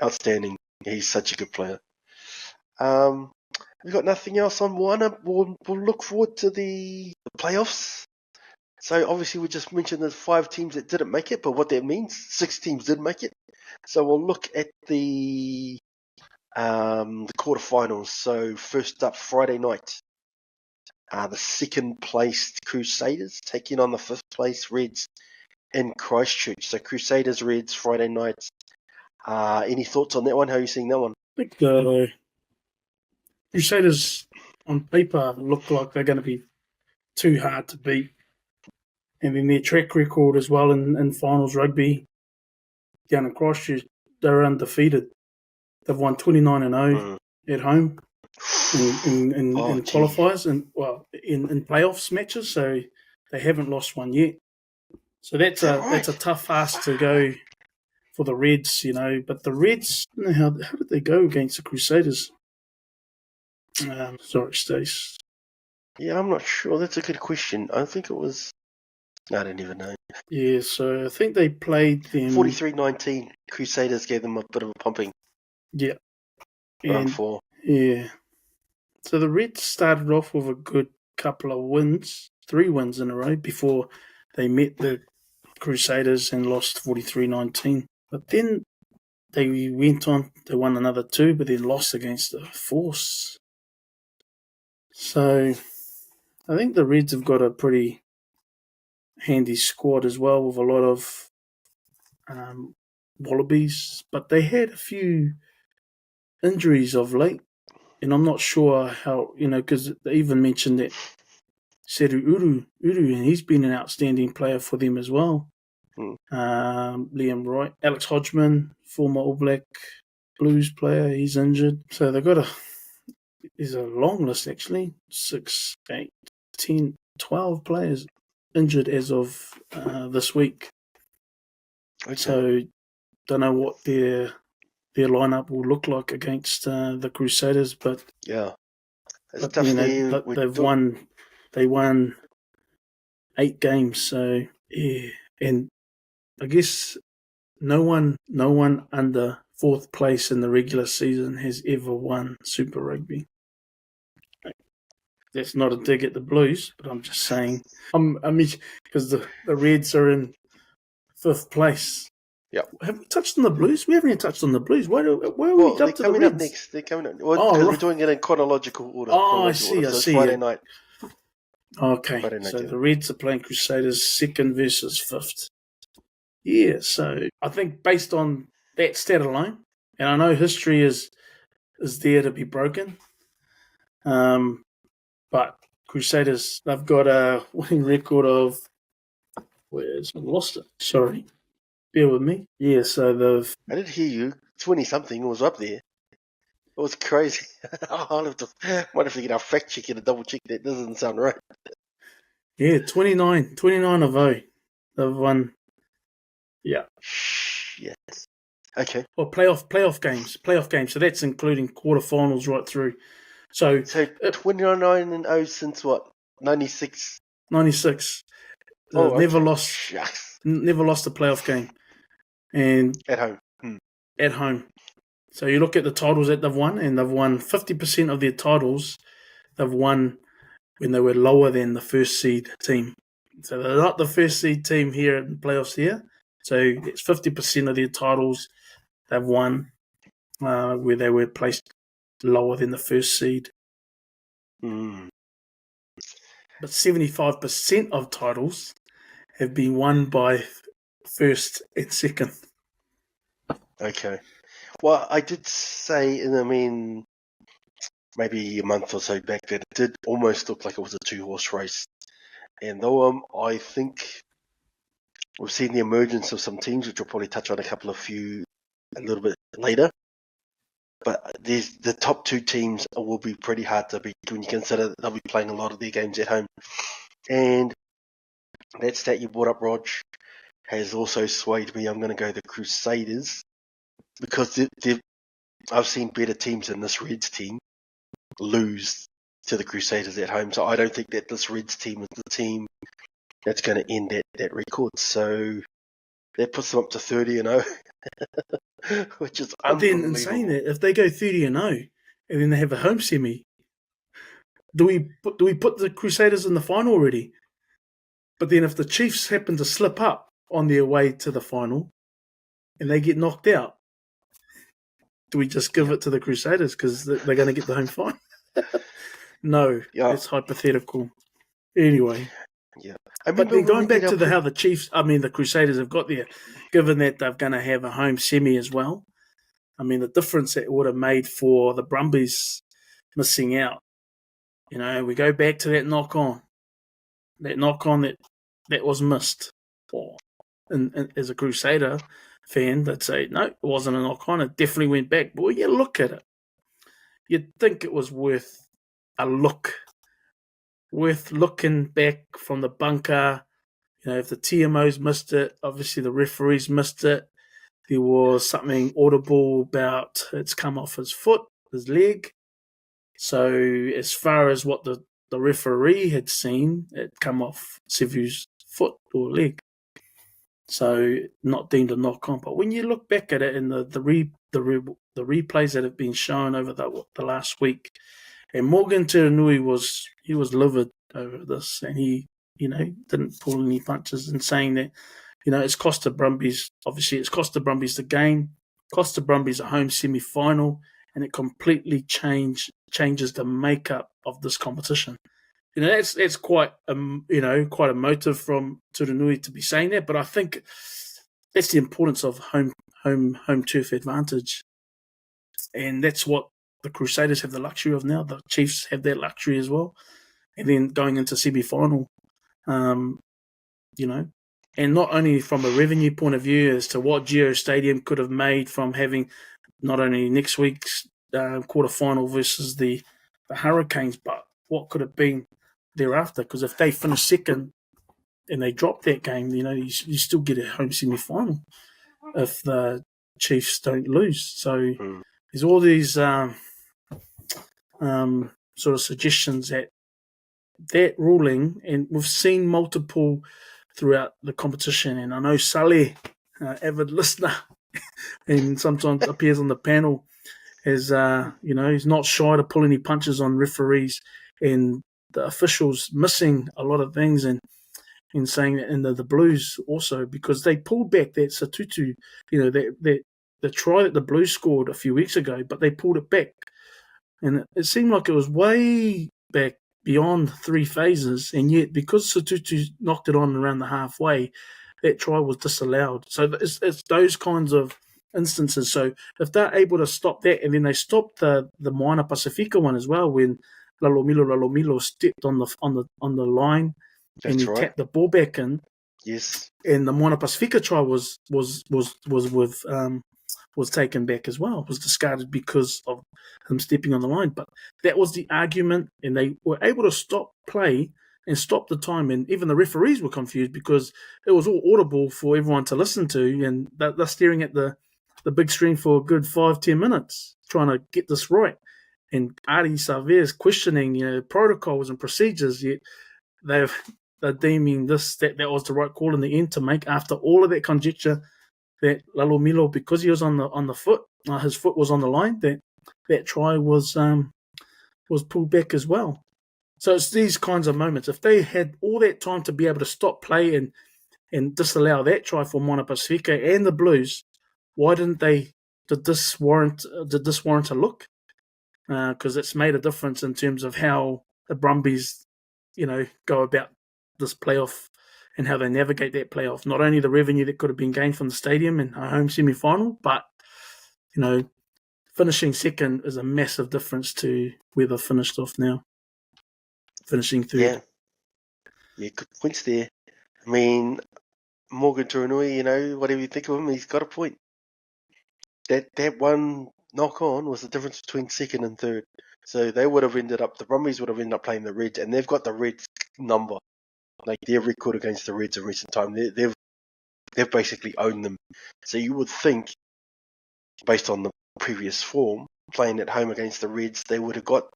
outstanding. He's such a good player. We've got nothing else on Moana. We'll look forward to the playoffs. So obviously we just mentioned there's 5 teams that didn't make it, but what that means, 6 teams did make it. So we'll look at the quarterfinals. So first up, Friday night, the second placed Crusaders taking on the 5th place Reds in Christchurch. So Crusaders, Reds, Friday night. Any thoughts on that one? How are you seeing that one? I think the Crusaders on paper look like they're going to be too hard to beat. And then their track record as well in finals rugby down in Christchurch, they're undefeated. They've won 29-0 at home in qualifiers and in playoffs matches, so they haven't lost one yet. So that's a tough ask to go for the Reds, But the Reds, how did they go against the Crusaders? Sorry, Stace. Yeah, I'm not sure. That's a good question. I think it was. I don't even know. Yeah, so I think they played them 43-19. Crusaders gave them a bit of a pumping. Yeah. Round 4. Yeah. So the Reds started off with a good couple of wins, 3 wins in a row before they met the Crusaders and lost 43-19. But then they went on, they won another 2, but then lost against the Force. So I think the Reds have got a pretty handy squad as well, with a lot of Wallabies, but they had a few injuries of late, and I'm not sure how, because they even mentioned that Seru Uru, and he's been an outstanding player for them as well. Liam Wright, Alex Hodgman, former All Black Blues player, he's injured. So they've got there's a long list actually, 6, 8, 10, 12 players injured as of this week. Okay. So don't know what their lineup will look like against the Crusaders, but yeah, it's but, tough. they won 8 games, so yeah, and I guess no one under 4th place in the regular season has ever won Super Rugby. That's not a dig at the Blues, but I'm just saying. Because the Reds are in 5th place. Yeah. Have we touched on the Blues? We haven't even touched on the Blues. Where are we up to the Reds? They're coming up next. They're coming up. Well, because we're doing it in chronological order. I see. So it's Friday night. Okay, so the Reds are playing Crusaders 2nd versus 5th. Yeah, so I think based on that stat alone, and I know history is there to be broken, but Crusaders, they've got a winning record of... Where's I lost it? Sorry. Bear with me. Yeah, so they've... I did hear you. 20-something was up there. It was crazy. Might have to get our fact check and double check that. Doesn't sound right. Yeah, 29 of 0. They've won. Yeah. Yes. Okay. Well, playoff games. So that's including quarterfinals right through. So 29 and 0 since what? 96. 96. Oh, never okay. lost. Shucks. Never lost a playoff game, and at home. At home. So you look at the titles that they've won, and they've won 50% of their titles. They've won when they were lower than the first seed team. So they're not the first seed team here in the playoffs here. So it's 50% of their titles they've won where they were placed lower than the first seed. Mm. But 75% of titles have been won by first and second. Okay. Well, I did say, and I mean, maybe a month or so back that it did almost look like it was a 2-horse race. And though I think we've seen the emergence of some teams, which we'll probably touch on a little bit later. But the top 2 teams will be pretty hard to beat when you consider that they'll be playing a lot of their games at home. And that stat you brought up, Rog, has also swayed me. I'm going to go the Crusaders because I've seen better teams than this Reds team lose to the Crusaders at home. So I don't think that this Reds team is the team that's going to end that record. So that puts them up to 30-0, which is unbelievable. But then, in saying that, if they go 30-0 and then they have a home semi, do we put the Crusaders in the final already? But then if the Chiefs happen to slip up on their way to the final and they get knocked out, do we just give it to the Crusaders because they're going to get the home final? No, it's hypothetical. Anyway. Yeah. But then going back to how the Crusaders have got there, given that they're going to have a home semi as well, I mean, the difference it would have made for the Brumbies missing out. We go back to that knock-on that was missed. And as a Crusader fan, they'd say, no, it wasn't a knock-on. It definitely went back. But when you look at it, you'd think it was worth a look. Worth looking back from the bunker. If the TMOs missed it, obviously the referees missed it. There was something audible about it's come off his foot, his leg. So as far as what the referee had seen, it come off Sevu's foot or leg. So not deemed a knock-on. But when you look back at it in the replays that have been shown over the last week, and Morgan Turanui was livid over this, and he didn't pull any punches in saying that it's cost the Brumbies. Obviously, it's cost the Brumbies the game, cost the Brumbies a home semi-final, and it completely changes the makeup of this competition. That's quite quite emotive from Turanui to be saying that, but I think that's the importance of home turf advantage, and that's what the Crusaders have the luxury of now. The Chiefs have that luxury as well, and then going into semi-final, and not only from a revenue point of view as to what Geo Stadium could have made from having not only next week's quarterfinal versus the Hurricanes, but what could have been thereafter. Because if they finish second and they drop that game, you still get a home semi-final if the Chiefs don't lose. So there's all these sort of suggestions that ruling, and we've seen multiple throughout the competition. And I know Saleh, avid listener, and sometimes appears on the panel, is he's not shy to pull any punches on referees and the officials missing a lot of things, and saying that in the Blues also, because they pulled back that Satutu, the try that the Blues scored a few weeks ago, but they pulled it back, and it seemed like it was way back beyond 3 phases, and yet because Satutu knocked it on around the halfway, that try was disallowed. So it's those kinds of instances. So if they're able to stop that, and then they stopped the Moana Pasifika one as well, when Lalomilo stepped on the line. That's and he tapped the ball back in. Yes. And the Moana Pasifika try was taken back as well, was discarded because of him stepping on the line. But that was the argument, and they were able to stop play and stop the time. And even the referees were confused because it was all audible for everyone to listen to, and they're staring at the big screen for a good 5-10 minutes trying to get this right. And Ardie Savea is questioning protocols and procedures, yet they're deeming that was the right call in the end to make, after all of that conjecture that Lalomilo, because he was on the foot, his foot was on the line, that try was pulled back as well. So it's these kinds of moments. If they had all that time to be able to stop play and disallow that try for Moana Pasifika and the Blues, why didn't they? Did this warrant a look? Because it's made a difference in terms of how the Brumbies, go about this playoff and how they navigate that playoff. Not only the revenue that could have been gained from the stadium in a home semi-final, but, finishing second is a massive difference to where they've finished off now. Finishing third. Yeah, good points there. I mean, Morgan Turanui, whatever you think of him, he's got a point. That one knock-on was the difference between second and third. So the Brumbies would have ended up playing the Reds, and they've got the Reds number. Like their record against the Reds in recent time, they've basically owned them. So you would think, based on the previous form, playing at home against the Reds, they would have got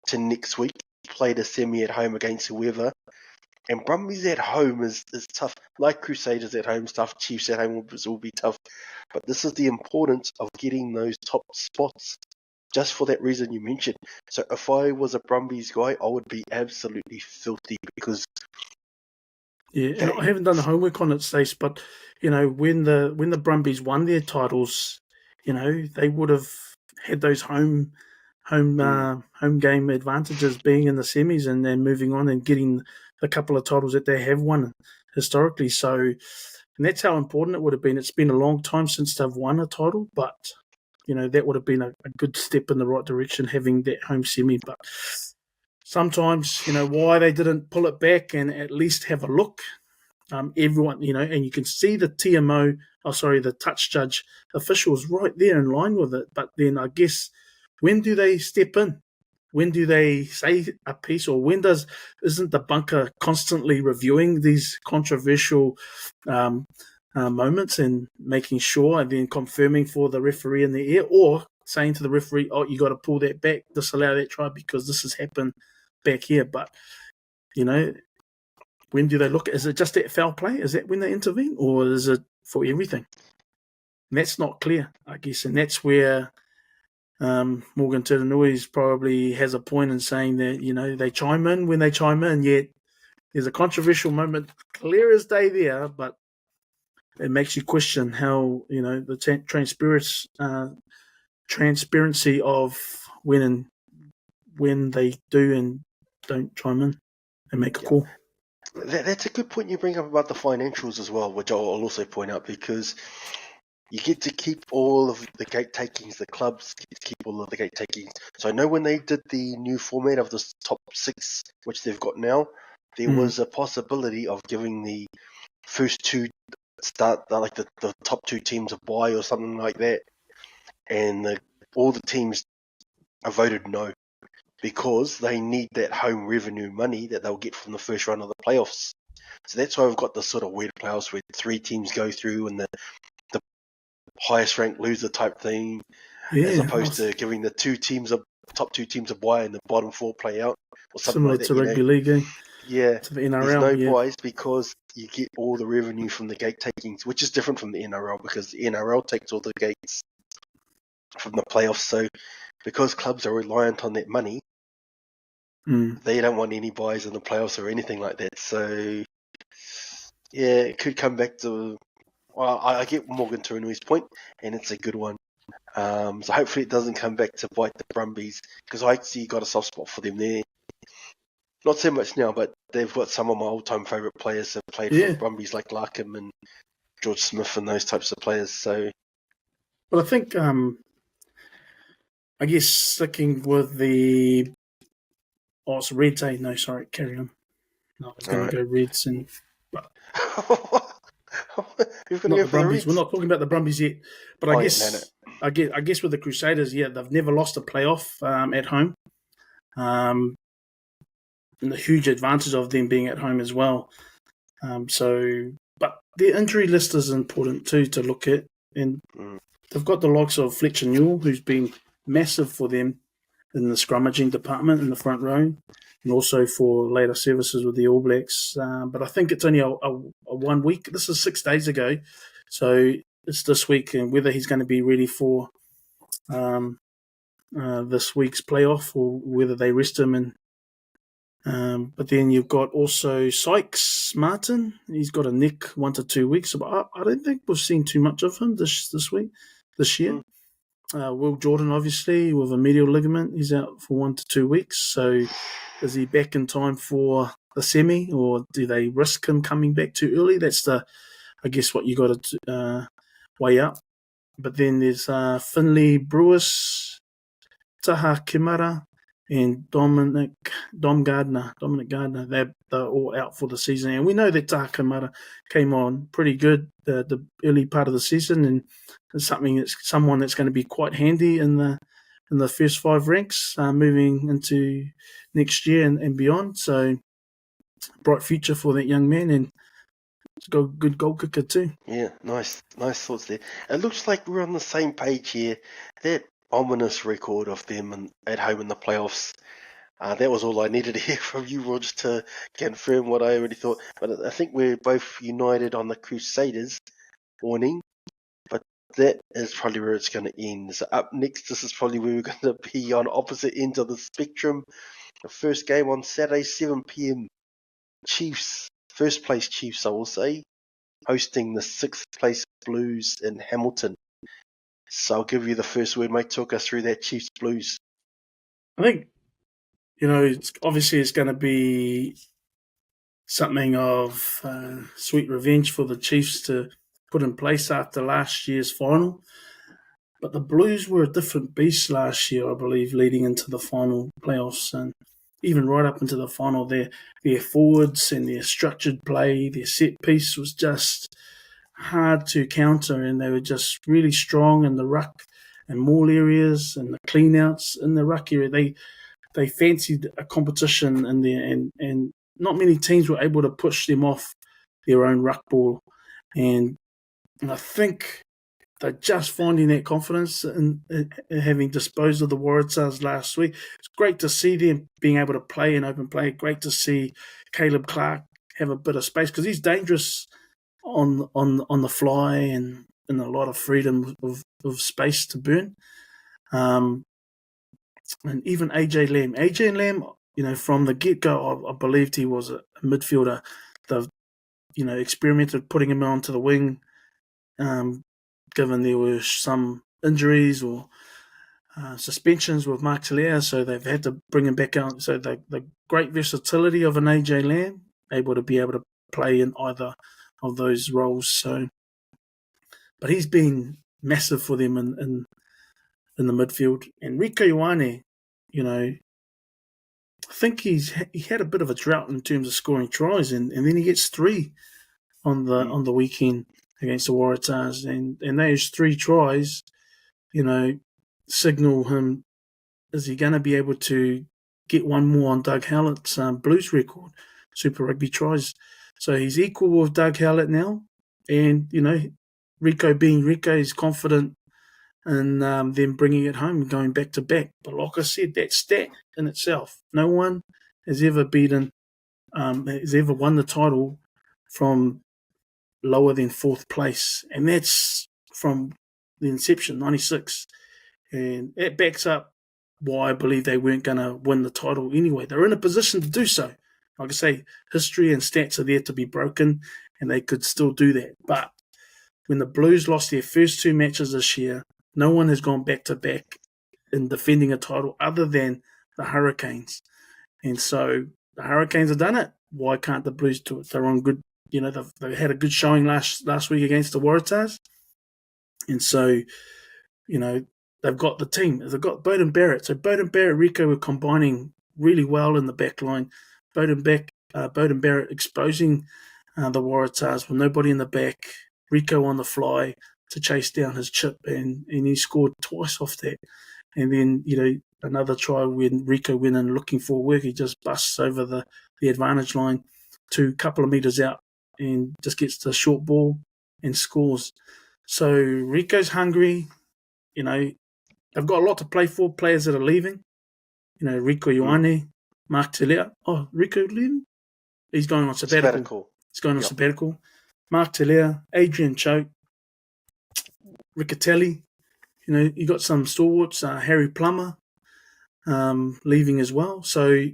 to next week, played a semi at home against whoever. And Brumbies at home is tough. Like Crusaders at home is tough, Chiefs at home will be tough. But this is the importance of getting those top spots, just for that reason you mentioned. So if I was a Brumbies guy, I would be absolutely filthy, because and I haven't done the homework on it, Stace, but when the Brumbies won their titles, they would have had those home game advantages, being in the semis and then moving on and getting the couple of titles that they have won historically. So, and that's how important it would have been. It's been a long time since they've won a title, but that would have been a good step in the right direction, having that home semi. But sometimes, why they didn't pull it back and at least have a look. Everyone, and you can see the the touch judge officials right there in line with it. But then I guess, when do they step in? When do they say a piece? Or isn't the bunker constantly reviewing these controversial moments and making sure, and then confirming for the referee in the air, or saying to the referee, "Oh, you got to pull that back, disallow that try because this has happened back here." But when do they look? Is it just that foul play? Is that when they intervene, or is it for everything? And that's not clear, I guess, and that's where Morgan Turanui probably has a point in saying that they chime in when they chime in. Yet there's a controversial moment, clear as day there, but it makes you question how the transparency of when they do and don't chime in and make a call. That's a good point you bring up about the financials as well, which I'll also point out, because you get to keep all of the gate takings, the clubs get to keep all of the gate takings. So I know when they did the new format of the top 6, which they've got now, there was a possibility of giving the first 2 like the top 2 teams a bye or something like that, and all the teams voted no, because they need that home revenue money that they'll get from the first round of the playoffs. So that's why we've got this sort of weird playoffs where 3 teams go through and the highest ranked loser type thing, as opposed to giving the top 2 teams a bye and the bottom 4 play out, or something similar like that. to rugby league, Yeah, to the NRL. there's no buys because you get all the revenue from the gate takings, which is different from the NRL, because the NRL takes all the gates from the playoffs. So because clubs are reliant on that money, they don't want any buys in the playoffs or anything like that. So yeah, it could come back to. Well, I get Morgan Turunui's point, and it's a good one. So hopefully it doesn't come back to bite the Brumbies, because I actually got a soft spot for them there. Not so much now, but they've got some of my all-time favourite players that played for the Brumbies, like Larkham and George Smith and those types of players. So, well, I think, I guess sticking with the it's Reds, No, sorry, carry on. No, I was going to go Reds and. You've got to not go the for Brumbies. the Reds. We're not talking about the Brumbies yet, but I guess with the Crusaders, they've never lost a playoff at home. And the huge advantage of them being at home as well. But their injury list is important too to look at, and they've got the likes of Fletcher Newell, who's been massive for them in the scrummaging department in the front row, and also for later services with the All Blacks. But I think it's only a 1 week. This is 6 days ago, so it's this week, and whether he's going to be ready for this week's playoff or whether they rest him. But then you've got also Sykes Martin. He's got a neck 1 to 2 weeks. But I don't think we've seen too much of him this year. Will Jordan, obviously, with a medial ligament, he's out for 1 to 2 weeks. So is he back in time for the semi, or do they risk him coming back too early? That's I guess what you got to weigh up. But then there's Finley Brewis, Taha Kimara, and Dominic Gardner. They're all out for the season. And we know that Taha Kimara came on pretty good the early part of the season, and it's someone that's going to be quite handy in the first 5 ranks moving into next year and beyond. So bright future for that young man, and he's got a good goal kicker too. Yeah, nice thoughts there. It looks like we're on the same page here. That ominous record of them at home in the playoffs. That was all I needed to hear from you, Roger, to confirm what I already thought. But I think we're both united on the Crusaders warning. But that is probably where it's going to end. So up next, this is probably where we're going to be on opposite ends of the spectrum. The first game on Saturday, 7 p.m. Chiefs, first place Chiefs, I will say, hosting the 6th place Blues in Hamilton. So I'll give you the first word, mate. Talk us through that Chiefs Blues. I think, it's going to be something of sweet revenge for the Chiefs to put in place after last year's final. But the Blues were a different beast last year, I believe, leading into the final playoffs, and even right up into the final. Their forwards and their structured play, their set piece was just hard to counter, and they were just really strong in the ruck and maul areas and the clean-outs in the ruck area. They fancied a competition in there, and not many teams were able to push them off their own ruck ball. And I think they're just finding that confidence in having disposed of the Waratahs last week. It's great to see them being able to play in open play. Great to see Caleb Clark have a bit of space, because he's dangerous on the fly and a lot of freedom of space to burn. And even AJ Lamb, from the get-go, I believed he was a midfielder. They've, experimented putting him onto the wing, given there were some injuries or suspensions with Mark Telea, so they've had to bring him back out. So the great versatility of an AJ Lamb, able to play in either of those roles. So, but he's been massive for them in the midfield. And Rieko Ioane, I think he had a bit of a drought in terms of scoring tries, and then he gets 3 on the weekend against the Waratahs, and those 3 tries, signal him. Is he going to be able to get one more on Doug Hallett's Blues record, Super Rugby tries? So he's equal with Doug Hallett now, and Rieko being Rieko is confident in them bringing it home and going back to back. But like I said, that stat in itself, no one has ever won the title from lower than 4th place, and that's from the inception, 96, and it backs up why I believe they weren't going to win the title anyway. They're in a position to do so. Like I say, history and stats are there to be broken, and they could still do that. But when the Blues lost their first 2 matches this year, no one has gone back-to-back in defending a title other than the Hurricanes. And so the Hurricanes have done it. Why can't the Blues do it? They're on good, they had a good showing last week against the Waratahs. And so, they've got the team. They've got Beauden Barrett. So Beauden Barrett, Rieko were combining really well in the back line. Beauden Barrett exposing the Waratahs with nobody in the back. Rieko on the fly to chase down his chip, and he scored twice off that. And then, another try when Rieko went in looking for work, he just busts over the advantage line to a couple of metres out and just gets the short ball and scores. So Rieko's hungry. They've got a lot to play for, players that are leaving. Rieko Ioane, Mark Telea. Oh, Rieko leaving? He's going on sabbatical. He's going on sabbatical. Mark Telea, Adrian Choke, Riccatelli. You got some stalwarts, Harry Plummer leaving as well. So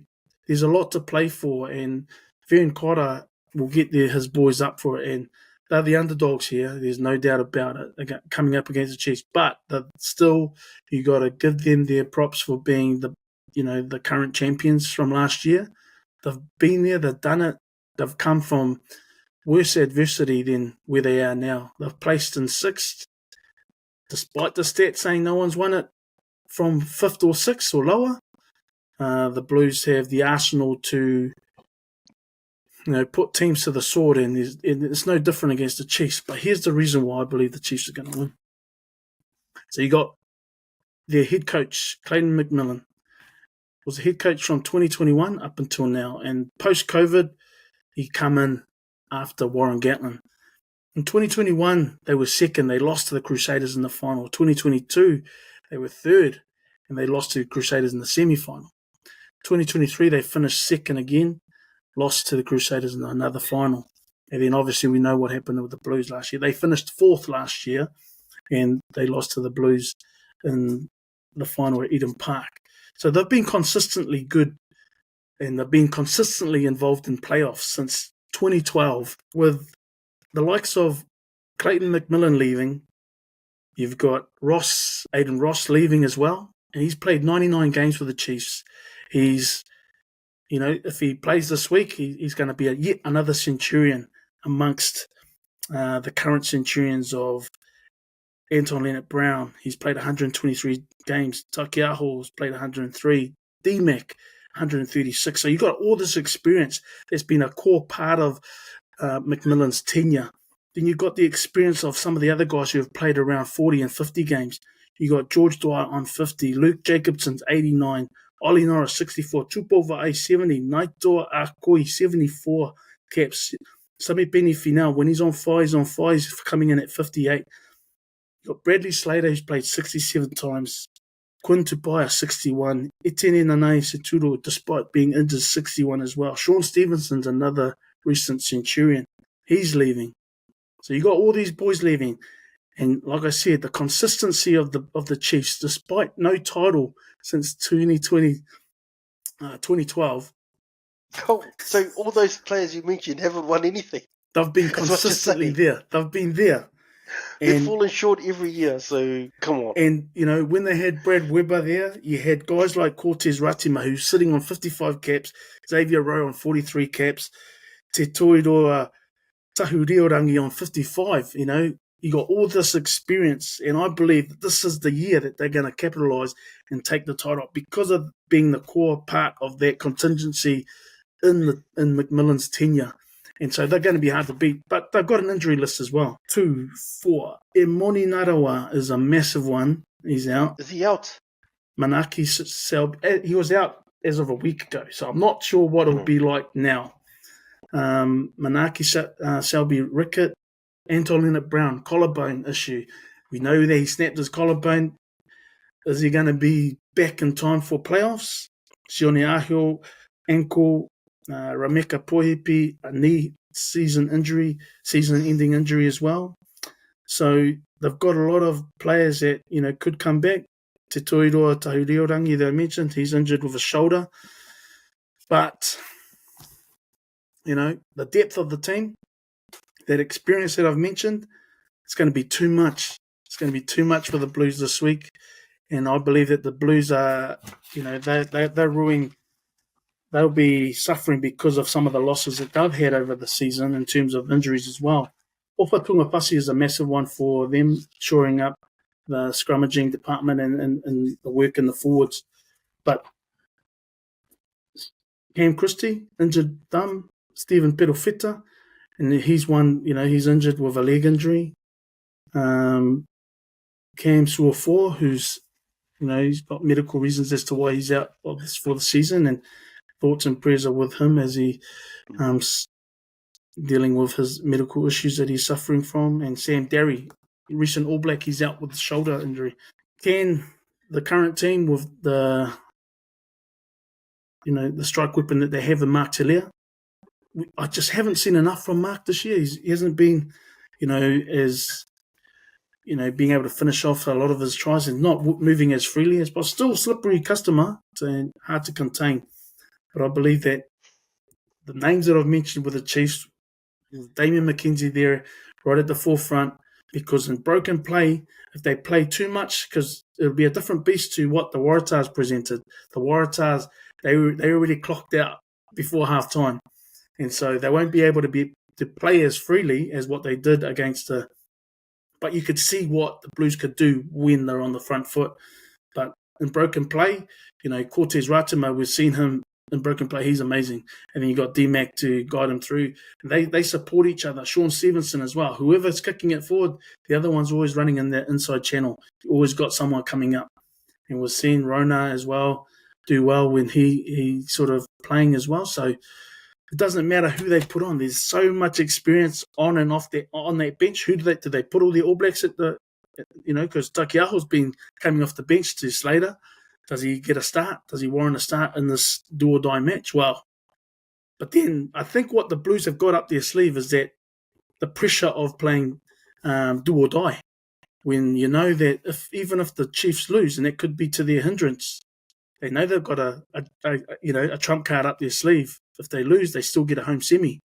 there's a lot to play for, and Vern Cotter will get his boys up for it. And they're the underdogs here. There's no doubt about it. Coming up against the Chiefs, but still, you got to give them their props for being the current champions from last year. They've been there. They've done it. They've come from worse adversity than where they are now. They've placed in 6th, despite the stats saying no one's won it from 5th or 6th or lower. The Blues have the arsenal to put teams to the sword, and it's no different against the Chiefs. But here's the reason why I believe the Chiefs are going to win. So you got their head coach, Clayton McMillan, was the head coach from 2021 up until now. And post-COVID, he come in after Warren Gatland. In 2021, they were 2nd. They lost to the Crusaders in the final. 2022, they were 3rd, and they lost to the Crusaders in the semi-final. 2023, they finished 2nd again, lost to the Crusaders in another final. And then obviously we know what happened with the Blues last year. They finished 4th last year, and they lost to the Blues in the final at Eden Park. So they've been consistently good, and they've been consistently involved in playoffs since 2012. With the likes of Clayton McMillan leaving, you've got Aiden Ross leaving as well, and he's played 99 games for the Chiefs. He's, if he plays this week, he's going to be yet another Centurion amongst the current Centurions of Anton Leonard-Brown. He's played 123 games. Takiaho's played 103. D-Mac, 136. So you've got all this experience that's been a core part of McMillan's tenure. Then you've got the experience of some of the other guys who have played around 40 and 50 games. You got George Dwyer on 50, Luke Jacobson's 89, Ollie Norris 64, Tupova 70, Naitoa Akoi 74 caps. Sami Beni Finau, when he's on fire, he's coming in at 58. You got Bradley Slater, who's played 67 times. Quinn Tupaia, 61. Etienne Nanae Seturo, despite being injured, 61 as well. Sean Stevenson's another recent Centurion. He's leaving. So you got all these boys leaving. And like I said, the consistency of the Chiefs, despite no title since 2012. Oh, so all those players you mentioned haven't won anything. They've been consistently there. They've been there. They're And falling short every year, so come on. And, when they had Brad Weber there, you had guys like Cortez Ratima, who's sitting on 55 caps, Xavier Rowe on 43 caps, Te Toiroa Tahuriorangi on 55, You got all this experience, and I believe that this is the year that they're going to capitalise and take the title because of being the core part of that contingency in McMillan's tenure. And so they're going to be hard to beat. But they've got an injury list as well. 2, 4. Emoni Narawa is a massive one. He's out. Is he out? Manaki Selby, he was out as of a week ago. So I'm not sure what it'll be like now. Manaki Selby Rickett. Anton Leonard-Brown, collarbone issue. We know that he snapped his collarbone. Is he going to be back in time for playoffs? Sione Ahio, ankle. Rameka Pohipi, a knee season-ending injury as well. So they've got a lot of players that could come back. Te Toiroa Tahuriorangi, they mentioned, he's injured with a shoulder. But the depth of the team, that experience that I've mentioned, it's going to be too much. It's going to be too much for the Blues this week, and I believe that the Blues are, they're ruining. They'll be suffering because of some of the losses that they've had over the season in terms of injuries as well. Ofa Tungapasi is a massive one for them, shoring up the scrummaging department and the work in the forwards. But Cam Christie, injured thumb. Stephen Perofeta, and he's he's injured with a leg injury. Cam Suafor, who's, he's got medical reasons as to why he's out for the season, and thoughts and prayers are with him as he dealing with his medical issues that he's suffering from. And Sam Derry, recent All Black, he's out with a shoulder injury. Can the current team with the strike weapon that they have in Mark Telea, I just haven't seen enough from Mark this year. He hasn't been, as being able to finish off a lot of his tries and not moving as freely as possible. Still a slippery customer and hard to contain. But I believe that the names that I've mentioned with the Chiefs, Damien McKenzie there right at the forefront, because in broken play, if they play too much, because it'll be a different beast to what the Waratahs presented. The Waratahs, they already clocked out before half-time. And so they won't be able to play as freely as what they did against the... But you could see what the Blues could do when they're on the front foot. But in broken play, Cortez Ratima, we've seen him in broken play. He's amazing. And then you got D-Mac to guide him through. They support each other. Sean Stevenson as well. Whoever's kicking it forward, the other one's always running in that inside channel. You always got someone coming up. And we're seeing Rona as well do well when he sort of playing as well. So it doesn't matter who they put on. There's so much experience on and off on that bench. Who do they put all the All Blacks at the, because Takiaho's been coming off the bench to Slater. Does he get a start? Does he warrant a start in this do-or-die match? Well, but then I think what the Blues have got up their sleeve is that the pressure of playing do-or-die. When you know that even if the Chiefs lose, and it could be to their hindrance, they know they've got a trump card up their sleeve. If they lose, they still get a home semi.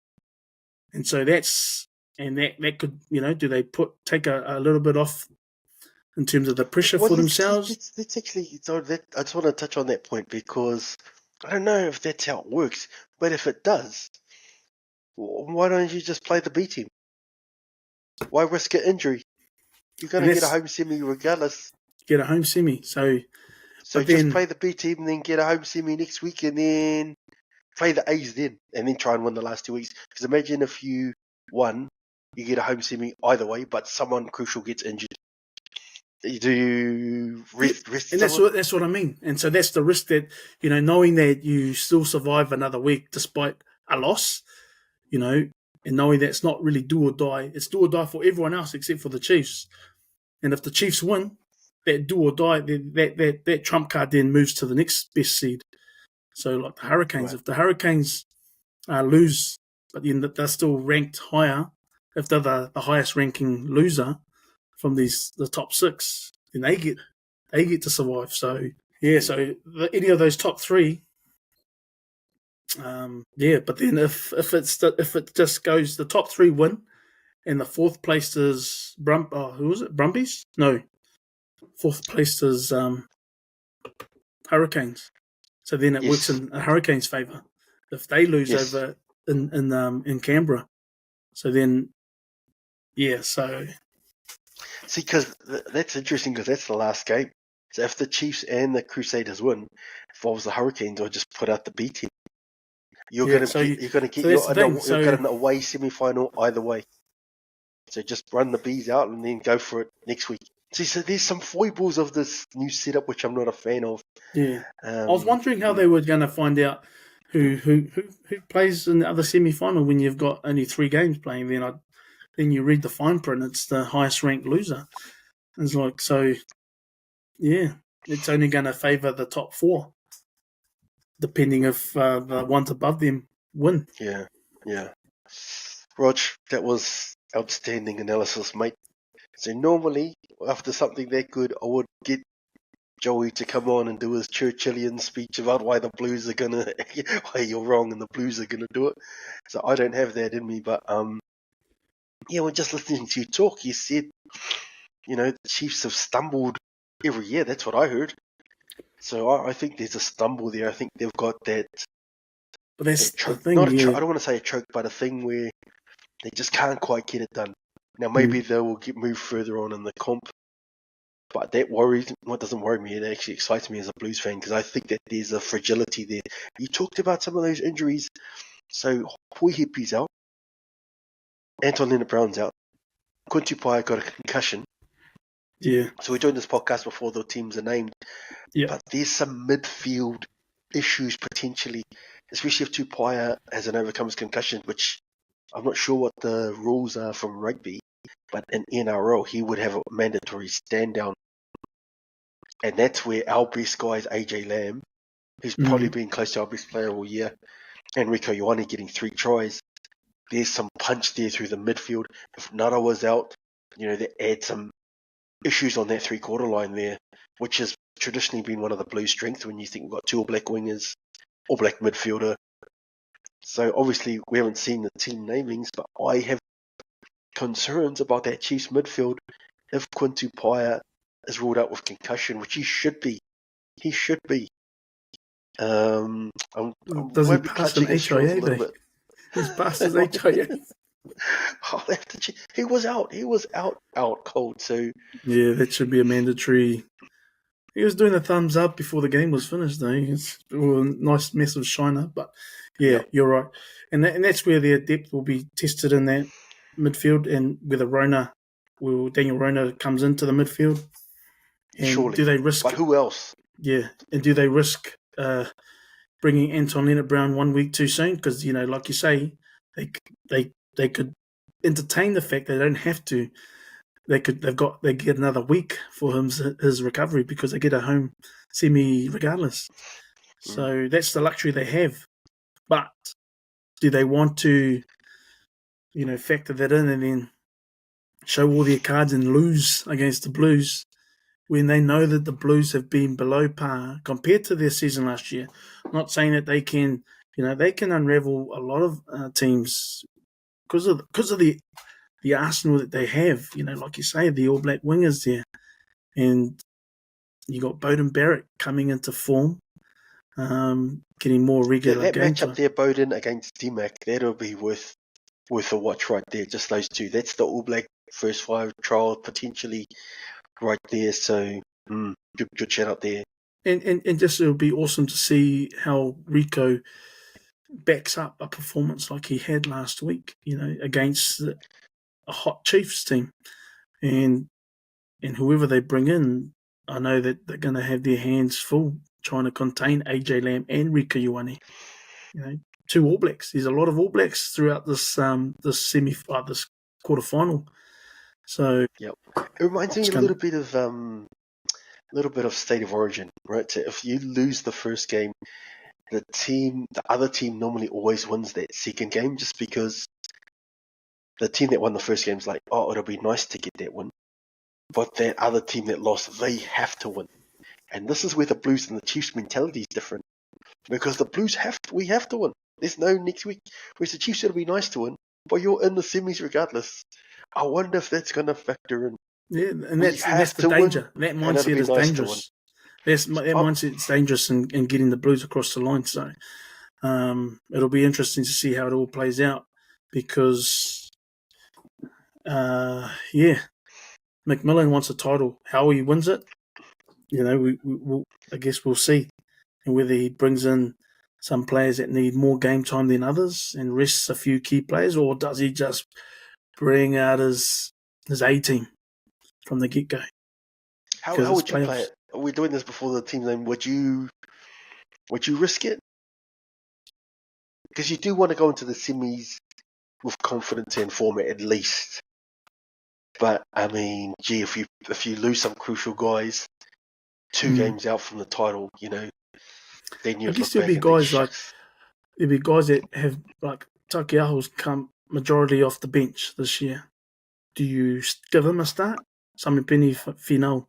And so that could, do they take a little bit off in terms of the pressure for themselves? Let's actually, I just want to touch on that point because I don't know if that's how it works, but if it does, why don't you just play the B team? Why risk an injury? You're going to get a home semi regardless. Get a home semi. So just play the B team and then get a home semi next week and then play the A's then and then try and win the last 2 weeks. Because imagine if you won, you get a home semi either way, but someone crucial gets injured. Do you risk? And that's what I mean. And so that's the risk that, knowing that you still survive another week despite a loss, and knowing that it's not really do or die. It's do or die for everyone else except for the Chiefs. And if the Chiefs win, that do or die, that trump card then moves to the next best seed. So like the Hurricanes, if the Hurricanes lose, but then they're still ranked higher, if they're the highest ranking loser from the top 6, then they get to survive. So any of those top 3, but then if it just goes, the top 3 win, and the fourth place is who was it? Brumbies? No, fourth place is Hurricanes. So then it works Yes. in a Hurricanes' favour if they lose Yes. over in Canberra. So then, yeah. So See, because that's interesting because that's the last game. So if the Chiefs and the Crusaders win, if I was the Hurricanes, I'd just put out the B team. You're yeah. gonna So get so that's the thing. you've got an away semi-final either way. So just run the Bees out and then go for it next week. See, so there's some foibles of this new setup which I'm not a fan of. Yeah, I was wondering how they were going to find out who plays in the other semi-final when you've got only 3 games playing. Then you read the fine print; it's the highest ranked loser. It's like, so, yeah, it's only going to favour the top 4, depending if the ones above them win. Yeah. Rog, that was outstanding analysis, mate. So normally, after something that good, I would get Joey to come on and do his Churchillian speech about why the Blues are gonna, why you're wrong and the Blues are gonna do it. So I don't have that in me, but yeah, we're just listening to you talk. You said, the Chiefs have stumbled every year. That's what I heard. So I think there's a stumble there. I think they've got that. But that's the trope. thing. I don't want to say a choke, but a thing where they just can't quite get it done. Now maybe they will move further on in the comp. But that worries. What doesn't worry me, it actually excites me as a Blues fan because I think that there's a fragility there. You talked about some of those injuries. So Puihipi's out, Anton Leonard-Brown's out, Kuntupai got a concussion. Yeah. So we're doing this podcast before the teams are named. Yeah. But there's some midfield issues potentially, especially if Tupaia has an overcome his concussion, which I'm not sure what the rules are from rugby. But in NRL, he would have a mandatory stand down. And that's where our best guy is AJ Lamb, who's probably been close to our best player all year, and Rieko Ioane getting 3 tries. There's some punch there through the midfield. If Nara was out, they add some issues on that 3-quarter line there, which has traditionally been one of the Blues' strengths when you think we've got 2 All Black wingers, All Black midfielder. So obviously we haven't seen the team namings, but I have concerns about that Chiefs midfield if Quintu Paia is ruled out with concussion, which he should be. He should be. I'm Does he be pass an clutching his straws a HIA? little bit. He's passed his HIA. I'll have to check. He was out. He was out cold. So Yeah, that should be a mandatory. He was doing a thumbs up before the game was finished, though. It's a nice massive shiner, but yeah, You're right, and that's where their depth will be tested in that midfield, and whether Daniel Rona comes into the midfield, and surely. do they risk? But who else? Yeah, and do they risk bringing Anton Leonard-Brown 1 week too soon? Because like you say, they could entertain the fact they don't have to. They get another week for his recovery because they get a home semi regardless. So that's the luxury they have. But do they want to, factor that in and then show all their cards and lose against the Blues when they know that the Blues have been below par compared to their season last year? I'm not saying that they can, they can unravel a lot of teams because of the arsenal that they have, like you say, the All Black wingers there. And you got Bowden Barrett coming into form, getting more regular that game matchup time. there, Bowden against D-Mac, that'll be worth a watch right there. Just those two. That's the All Black first 5 trial potentially right there. So good shout out there. And just it'll be awesome to see how Rieko backs up a performance like he had last week, against a hot Chiefs team. And whoever they bring in, I know that they're going to have their hands full trying to contain AJ Lamb and Rieko Ioane. 2 All Blacks. There's a lot of All Blacks throughout this this quarter final. So it reminds me a little bit of State of Origin, right? So if you lose the first game, the other team normally always wins that second game, just because the team that won the first game is like, oh, it'll be nice to get that win. But that other team that lost, they have to win. And this is where the Blues and the Chiefs mentality is different. Because the Blues we have to win. There's no next week. Whereas the Chiefs, it'll be nice to win, but you're in the semis regardless. I wonder if that's going to factor in. Yeah, and We that's have the to danger. win, That and it'll mindset be is nice to win. dangerous. That mindset's dangerous in getting the Blues across the line. So it'll be interesting to see how it all plays out because, McMillan wants a title. How he wins it, I guess we'll see, and whether he brings in some players that need more game time than others and rests a few key players, or does he just bring out his A team from the get go? How would you play it? Are we doing this before the team name? Would you risk it? Because you do want to go into the semis with confidence and format at least. But I mean, gee, if you lose some crucial guys, 2 games out from the title, then you I guess look back and think, there'll be guys that have like Takiaho's come majority off the bench this year. Do you give him a start? Samipeni Finau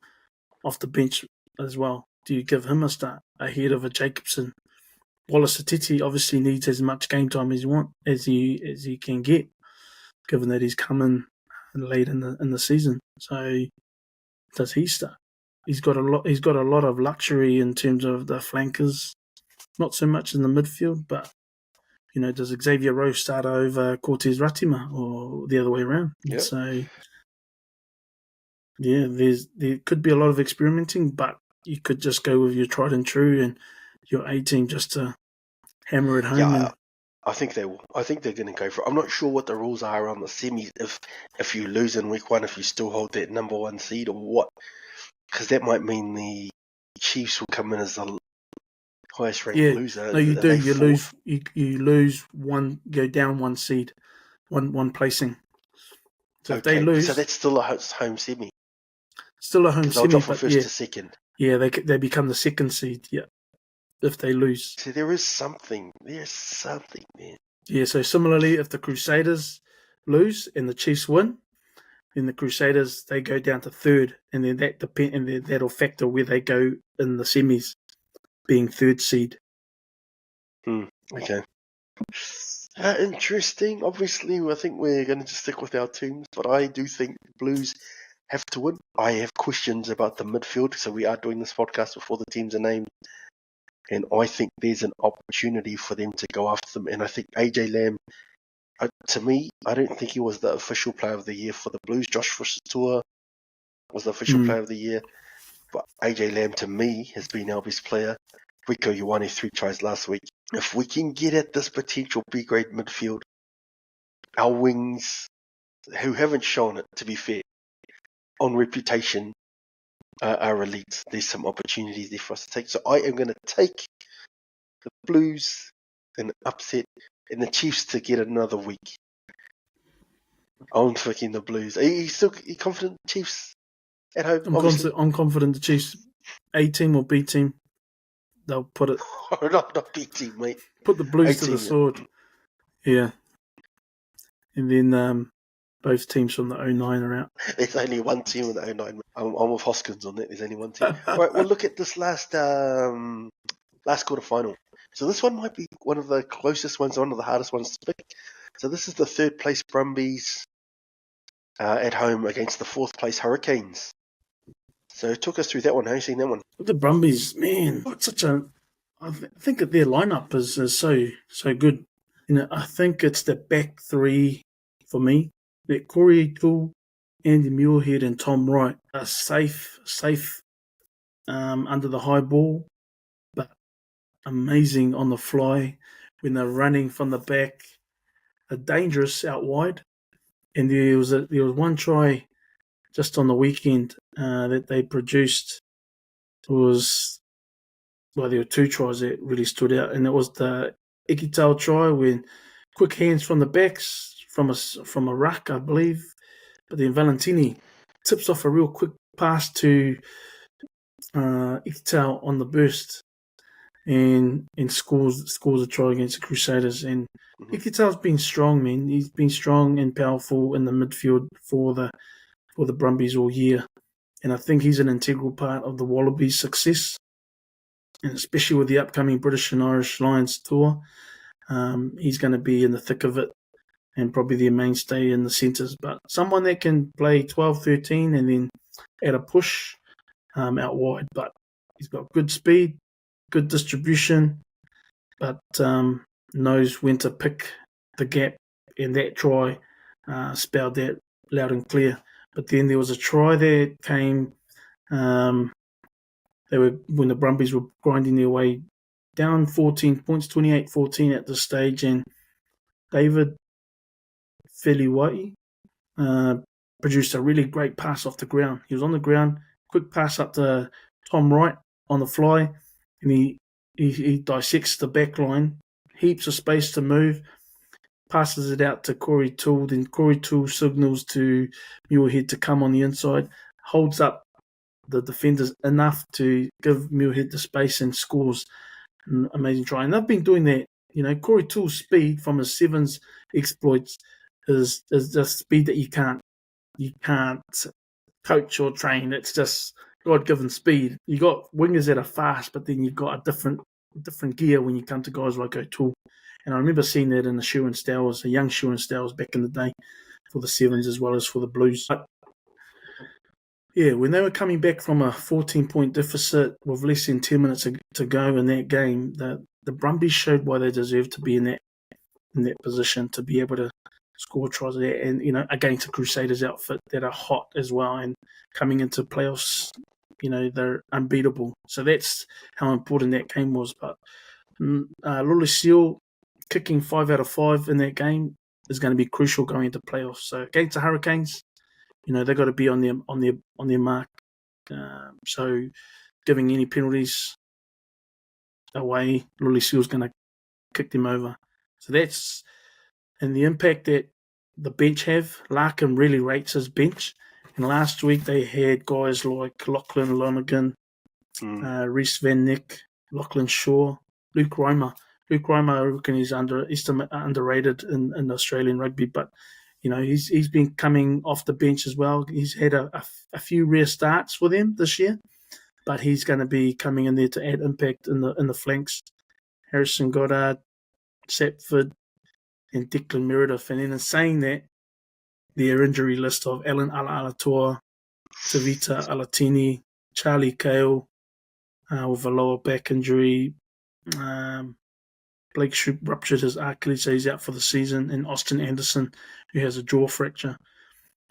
off the bench as well. Do you give him a start ahead of a Jacobson? Wallace Atiti obviously needs as much game time as he can get, given that he's coming late in the season. So does he start? He's got a lot of luxury in terms of the flankers, not so much in the midfield, but does Xavier Rowe start over Cortez Ratima or the other way around? Yep. So yeah, there could be a lot of experimenting, but you could just go with your tried and true and your A team just to hammer it home. Yeah, I think they will. I think they're going to go for it. I'm not sure what the rules are on the semis. If you lose in week 1, if you still hold that number 1 seed or what, because that might mean the Chiefs will come in as the highest ranked loser. No, you do. You lose. You lose one. Go down 1 seed, one placing. So if they lose, so that's still a home semi. Still a home semi, drop from first to second. Yeah, they become the 2nd seed. Yeah, if they lose. So there is something. There's something there. Yeah. So similarly, if the Crusaders lose and the Chiefs win, then the Crusaders they go down to 3rd, and then that'll factor where they go in the semis, being 3rd seed. Okay. Interesting. Obviously, I think we're going to stick with our teams, but I do think the Blues have to win. I have questions about the midfield, so we are doing this podcast before the teams are named, and I think there's an opportunity for them to go after them. And I think AJ Lamb, to me, I don't think he was the official player of the year for the Blues. Josh Fusatua was the official player of the year, but AJ Lamb, to me, has been our best player. Rico Ioane 3 tries last week. If we can get at this potential B-grade midfield, our wings, who haven't shown it, to be fair, on reputation, are elite. There's some opportunities there for us to take. So I am going to take the Blues and upset, and the Chiefs to get another week. I'm picking the Blues. Are you confident Chiefs at home? I'm confident the Chiefs, A team or B team, they'll put it. not B team, mate. Put the Blues to the sword. Yeah. And then both teams from the 09 are out. There's only one team in the 09. I'm with Hoskins on that. There's only one team. All right, we'll look at this last quarter final. So this one might be one of the closest ones, one of the hardest ones to pick. So this is the 3rd place Brumbies at home against the 4th place Hurricanes. So talk us through that one. How you seen that one? The Brumbies, man, I think that their lineup is so good. I think it's the back 3 for me. That Corey Toole, Andy Muirhead, and Tom Wright are safe under the high ball, but amazing on the fly when they're running from the back. They're dangerous out wide. And there was one try just on the weekend that they produced. There were 2 tries that really stood out, and it was the Ikitau try when quick hands from the backs from a ruck, I believe, but then Valentini tips off a real quick pass to Ikitau on the burst and scores a try against the Crusaders. And Ikitau's been strong, man. He's been strong and powerful in the midfield for the Brumbies all year, and I think he's an integral part of the Wallabies' success. And especially with the upcoming British and Irish Lions tour, he's going to be in the thick of it. and probably their mainstay in the centres. But someone that can play 12, 13 and then add a push out wide. But he's got good speed, good distribution, but knows when to pick the gap, and that try spelled that loud and clear. But then there was a try that came when the Brumbies were grinding their way down 14 points, 28-14 at this stage, and David Feliwai produced a really great pass off the ground. He was on the ground, quick pass up to Tom Wright on the fly, and he dissects the back line, heaps of space to move, passes it out to Corey Toole, then Corey Toole signals to Muirhead to come on the inside, holds up the defenders enough to give Muirhead the space and scores an amazing try. And they've been doing that. Corey Toole's speed from his sevens exploits is the speed that you can't coach or train. It's just God-given speed. You got wingers that are fast, but then you've got a different gear when you come to guys like O'Toole. And I remember seeing that in the Sherwin Stowers, the young Sherwin Stowers back in the day for the Sevens as well as for the Blues. But yeah, when they were coming back from a 14-point deficit with less than 10 minutes to go in that game, the Brumbies showed why they deserved to be in that position, to be able to score tries there, and against the Crusaders outfit that are hot as well, and coming into playoffs, they're unbeatable. So that's how important that game was. But Lule Seal kicking 5 out of 5 in that game is going to be crucial going into playoffs. So against the Hurricanes, they've got to be on their mark. So giving any penalties away, Lule Seal's going to kick them over. So that's, and the impact that the bench have. Larkin really rates his bench. And last week they had guys like Lachlan Lonergan, Rhys Van Nick, Lachlan Shaw, Luke Reimer. Luke Reimer, I reckon, is underrated in Australian rugby, but he's been coming off the bench as well. He's had a few rare starts for them this year, but he's going to be coming in there to add impact in the flanks. Harrison Goddard, Sapford, and Declan Meredith. And then in saying that, their injury list of Alan Alatoa, Tavita Alatini, Charlie Cale with a lower back injury, Blake Shoup ruptured his Achilles, so he's out for the season, and Austin Anderson, who has a jaw fracture.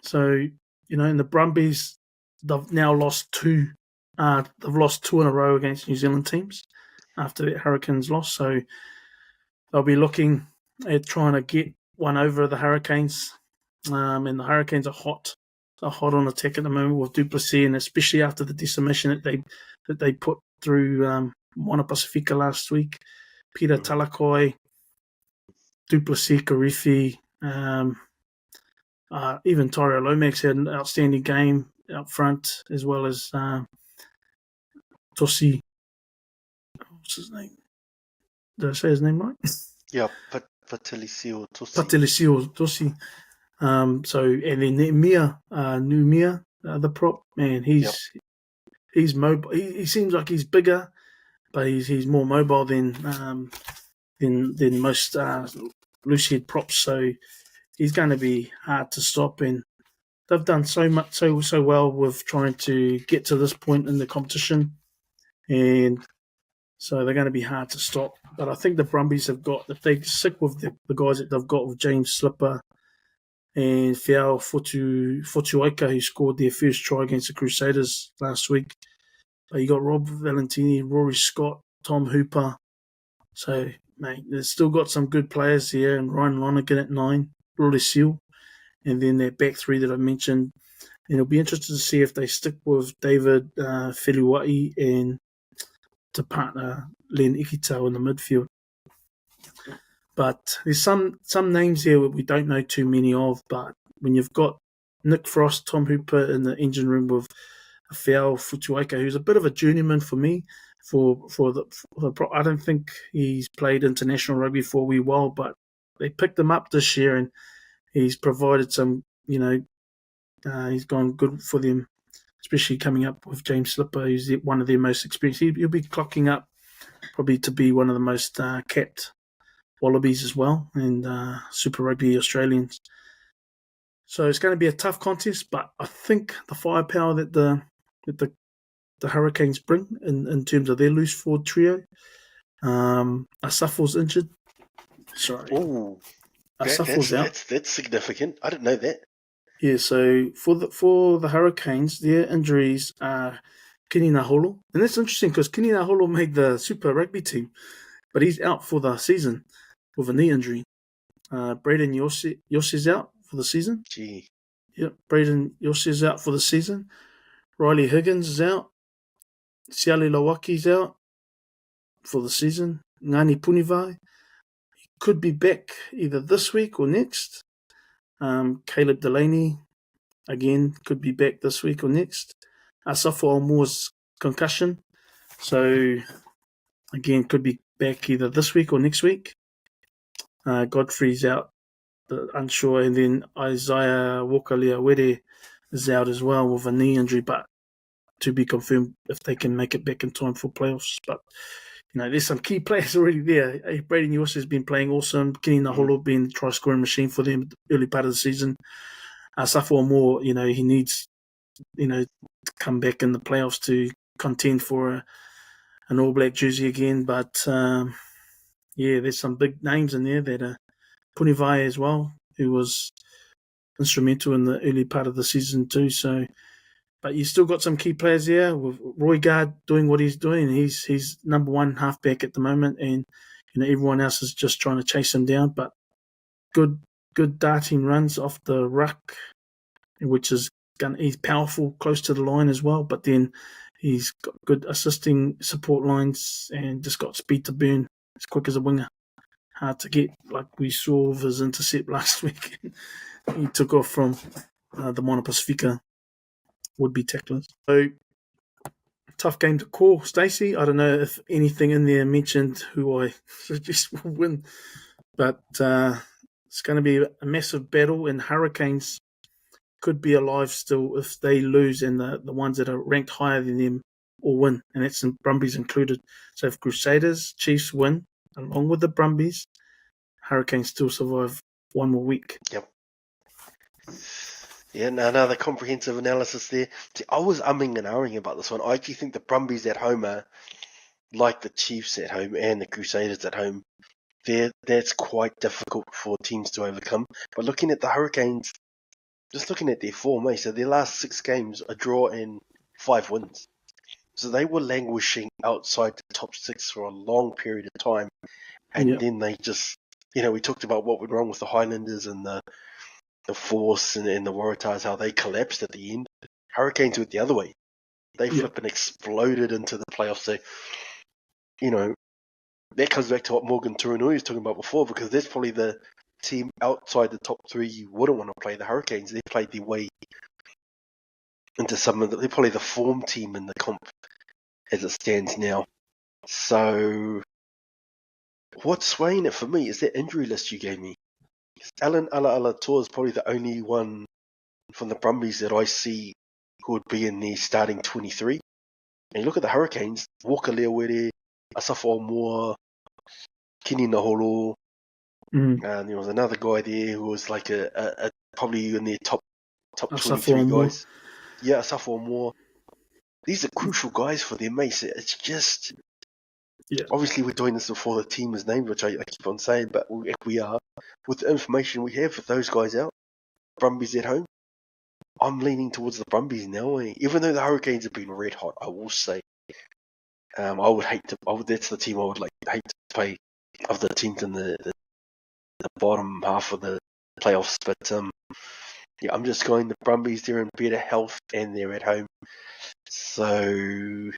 So, in the Brumbies, they've now lost two. They've lost 2 in a row against New Zealand teams after that Hurricanes loss. So they'll be looking at trying to get one over the Hurricanes. And the Hurricanes are hot. They're hot on attack at the moment with du Plessis, and especially after the decimation that they put through Moana Pasifika last week. Peter Talakai, du Plessis, Karifi, even Tyrell Lomax had an outstanding game up front, as well as Tosi. What's his name? Did I say his name right? Yeah, Patelisio Tosi. Patelisio Tosi. So, and then Numia, the prop, man, he's mobile. He seems like he's bigger, but he's more mobile than most loose head props. So he's going to be hard to stop. And they've done so well with trying to get to this point in the competition, and so they're going to be hard to stop. But I think the Brumbies have got, if they stick with the guys that they've got with James Slipper and Fiao Fotuaika, who scored their first try against the Crusaders last week. But you got Rob Valentini, Rory Scott, Tom Hooper. So, mate, they've still got some good players here, and Ryan Lonergan at 9, Lule Seal, and then that back three that I mentioned. And it'll be interesting to see if they stick with David Feliwai and to partner Len Ikitau in the midfield. But there's some names here that we don't know too many of, but when you've got Nick Frost, Tom Hooper in the engine room with Fiao Fotuaika, who's a bit of a journeyman for me, I don't think he's played international rugby for a wee while, but they picked him up this year and he's provided some, he's gone good for them, especially coming up with James Slipper, who's one of their most experienced. He'll be clocking up probably to be one of the most capped Wallabies as well, and Super Rugby Australians. So it's going to be a tough contest, but I think the firepower that the Hurricanes bring in terms of their loose forward trio. Asafo's injured. Sorry, Ooh, Asafo's out. that's significant. I didn't know that. Yeah, so for the Hurricanes, their injuries are Kini Naholo, and that's interesting because Kini Naholo made the Super Rugby team, but he's out for the season with a knee injury. Braden Yossi's out for the season. Gee. Yep, Braden Yossi's out for the season. Riley Higgins is out. Siale Lawaki's out for the season. Ngani Punivai could be back either this week or next. Caleb Delaney, again, could be back this week or next. Asafo Almore's concussion. So, again, could be back either this week or next week. Godfrey's out, unsure. And then Isaiah Walker-Leawere is out as well with a knee injury, but to be confirmed if they can make it back in time for playoffs. But, there's some key players already there. Braden Yossi has been playing awesome. Kini Naholo being the try-scoring machine for them early part of the season. Safo Moore, he needs, to come back in the playoffs to contend for an All Black jersey again. But, there's some big names in there that are Punivai as well, who was instrumental in the early part of the season too. So, but you still got some key players there with Roy Gard doing what he's doing. He's number one halfback at the moment, and everyone else is just trying to chase him down. But good darting runs off the ruck, which is he's powerful close to the line as well. But then he's got good assisting support lines and just got speed to burn as quick as a winger. Hard to get, like we saw with his intercept last week. He took off from the Moana Pasifika would-be tacklers. So, tough game to call. Stacey, I don't know if anything in there mentioned who I suggest will win, but it's going to be a massive battle, and Hurricanes could be alive still if they lose, and the ones that are ranked higher than them will win, and that's Brumbies included. So if Crusaders, Chiefs win, along with the Brumbies, Hurricanes still survive one more week. Yep. Yeah, another comprehensive analysis there. See, I was umming and ahhing about this one. I actually think the Brumbies at home are like the Chiefs at home and the Crusaders at home. That's quite difficult for teams to overcome. But looking at the Hurricanes, just looking at their form, so their last 6 games, a draw and 5 wins. So they were languishing outside the top 6 for a long period of time. And then they just, we talked about what went wrong with the Highlanders and the Force and the Waratahs, how they collapsed at the end. Hurricanes went the other way. They flipping exploded into the playoffs. So, that comes back to what Morgan Turinui was talking about before, because that's probably the team outside the top 3 you wouldn't want to play, the Hurricanes. They played their way into they're probably the form team in the comp as it stands now. So, what's swaying it for me is that injury list you gave me. Alan Ala'alatoa is probably the only one from the Brumbies that I see who would be in the starting 23. And you look at the Hurricanes, Walker-Leawere, Asafo Almoa, Kini Naholo, and there was another guy there who was like a probably in their top 23 guys. Yeah, Asafo Almoa. These are crucial guys for their mates. It's just... Obviously, we're doing this before the team is named, which I keep on saying, but we are. With the information we have, with those guys out, Brumbies at home, I'm leaning towards the Brumbies now. Even though the Hurricanes have been red hot, I will say, I would hate to. That's the team I would hate to play of the teams in the bottom half of the playoffs. But I'm just going the Brumbies. They're in better health and they're at home, so.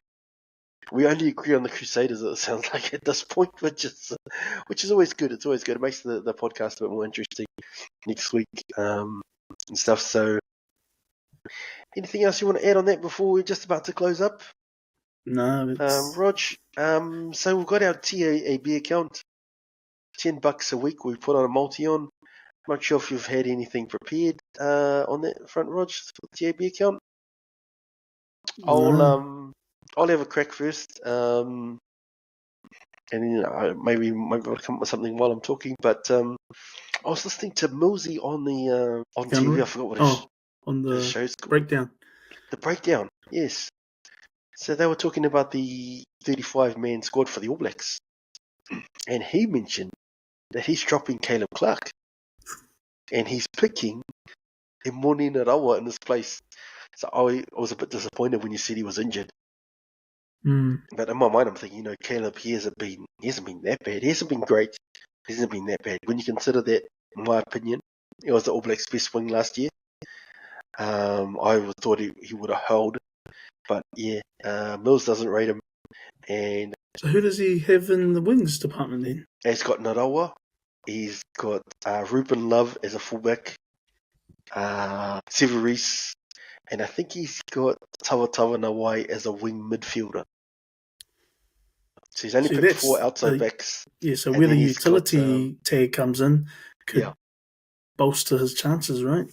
We only agree on the Crusaders, it sounds like, at this point, which is always good. It's always good. It makes the podcast a bit more interesting next week and stuff. So, anything else you want to add on that before we're just about to close up? No. Rog, so we've got our TAB account, $10 a week. We put on a multi on. I'm not sure if you've had anything prepared on that front, Rog, for the TAB account. I'll have a crack first. And maybe I'll come up with something while I'm talking. But I was listening to Millsy on the on TV. I forgot what on the show's called. breakdown. The breakdown, yes. So they were talking about the 35-man squad for the All Blacks, and he mentioned that he's dropping Caleb Clark, and he's picking Imoni Narawa in this place. So I was a bit disappointed when you said he was injured. But in my mind, I'm thinking, Caleb, he hasn't been that bad. He hasn't been great. He hasn't been that bad. When you consider that, in my opinion, he was the All Blacks' best wing last year. I thought he would have held. But yeah, Mills doesn't rate him. And so who does he have in the wings department then? He's got Narawa. He's got Ruben Love as a fullback. Severis. And I think he's got Tawatawa Nawai as a wing midfielder. So he's only picked 4 outside backs. Yeah, so where the utility tag comes in could bolster his chances, right?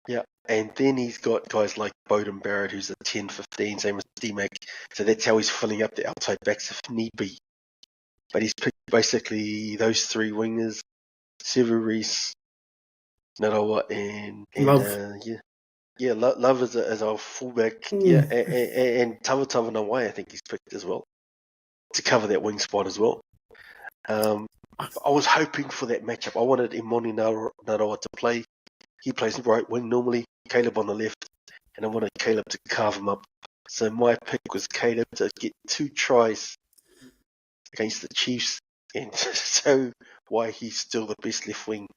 Yeah, and then he's got guys like Bowden Barrett, who's a 10-15, same as D-Mac. So that's how he's filling up the outside backs if need be. But he's picked basically those 3 wingers, Severis, Narawa, and Love. Love as a fullback. Yeah, and Tawatawa Nawai, I think he's picked as well, to cover that wing spot as well. I was hoping for that matchup. I wanted Imoni Narawa to play. He plays right wing normally, Caleb on the left, and I wanted Caleb to carve him up. So my pick was Caleb to get 2 tries against the Chiefs, and so why he's still the best left wing.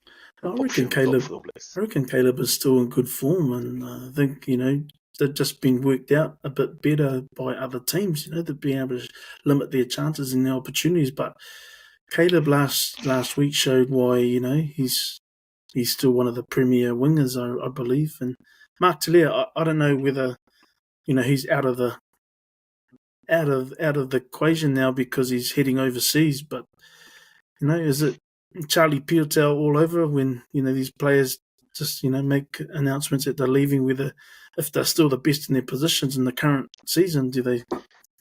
I reckon Caleb is still in good form, and I think they've just been worked out a bit better by other teams. They've been able to limit their chances and their opportunities. But Caleb last week showed why he's still one of the premier wingers, I believe. And Mark Talia, I don't know whether he's out of the equation now because he's heading overseas. But is it Charlie Piutau all over when these players just make announcements that they're leaving? Whether if they're still the best in their positions in the current season, do they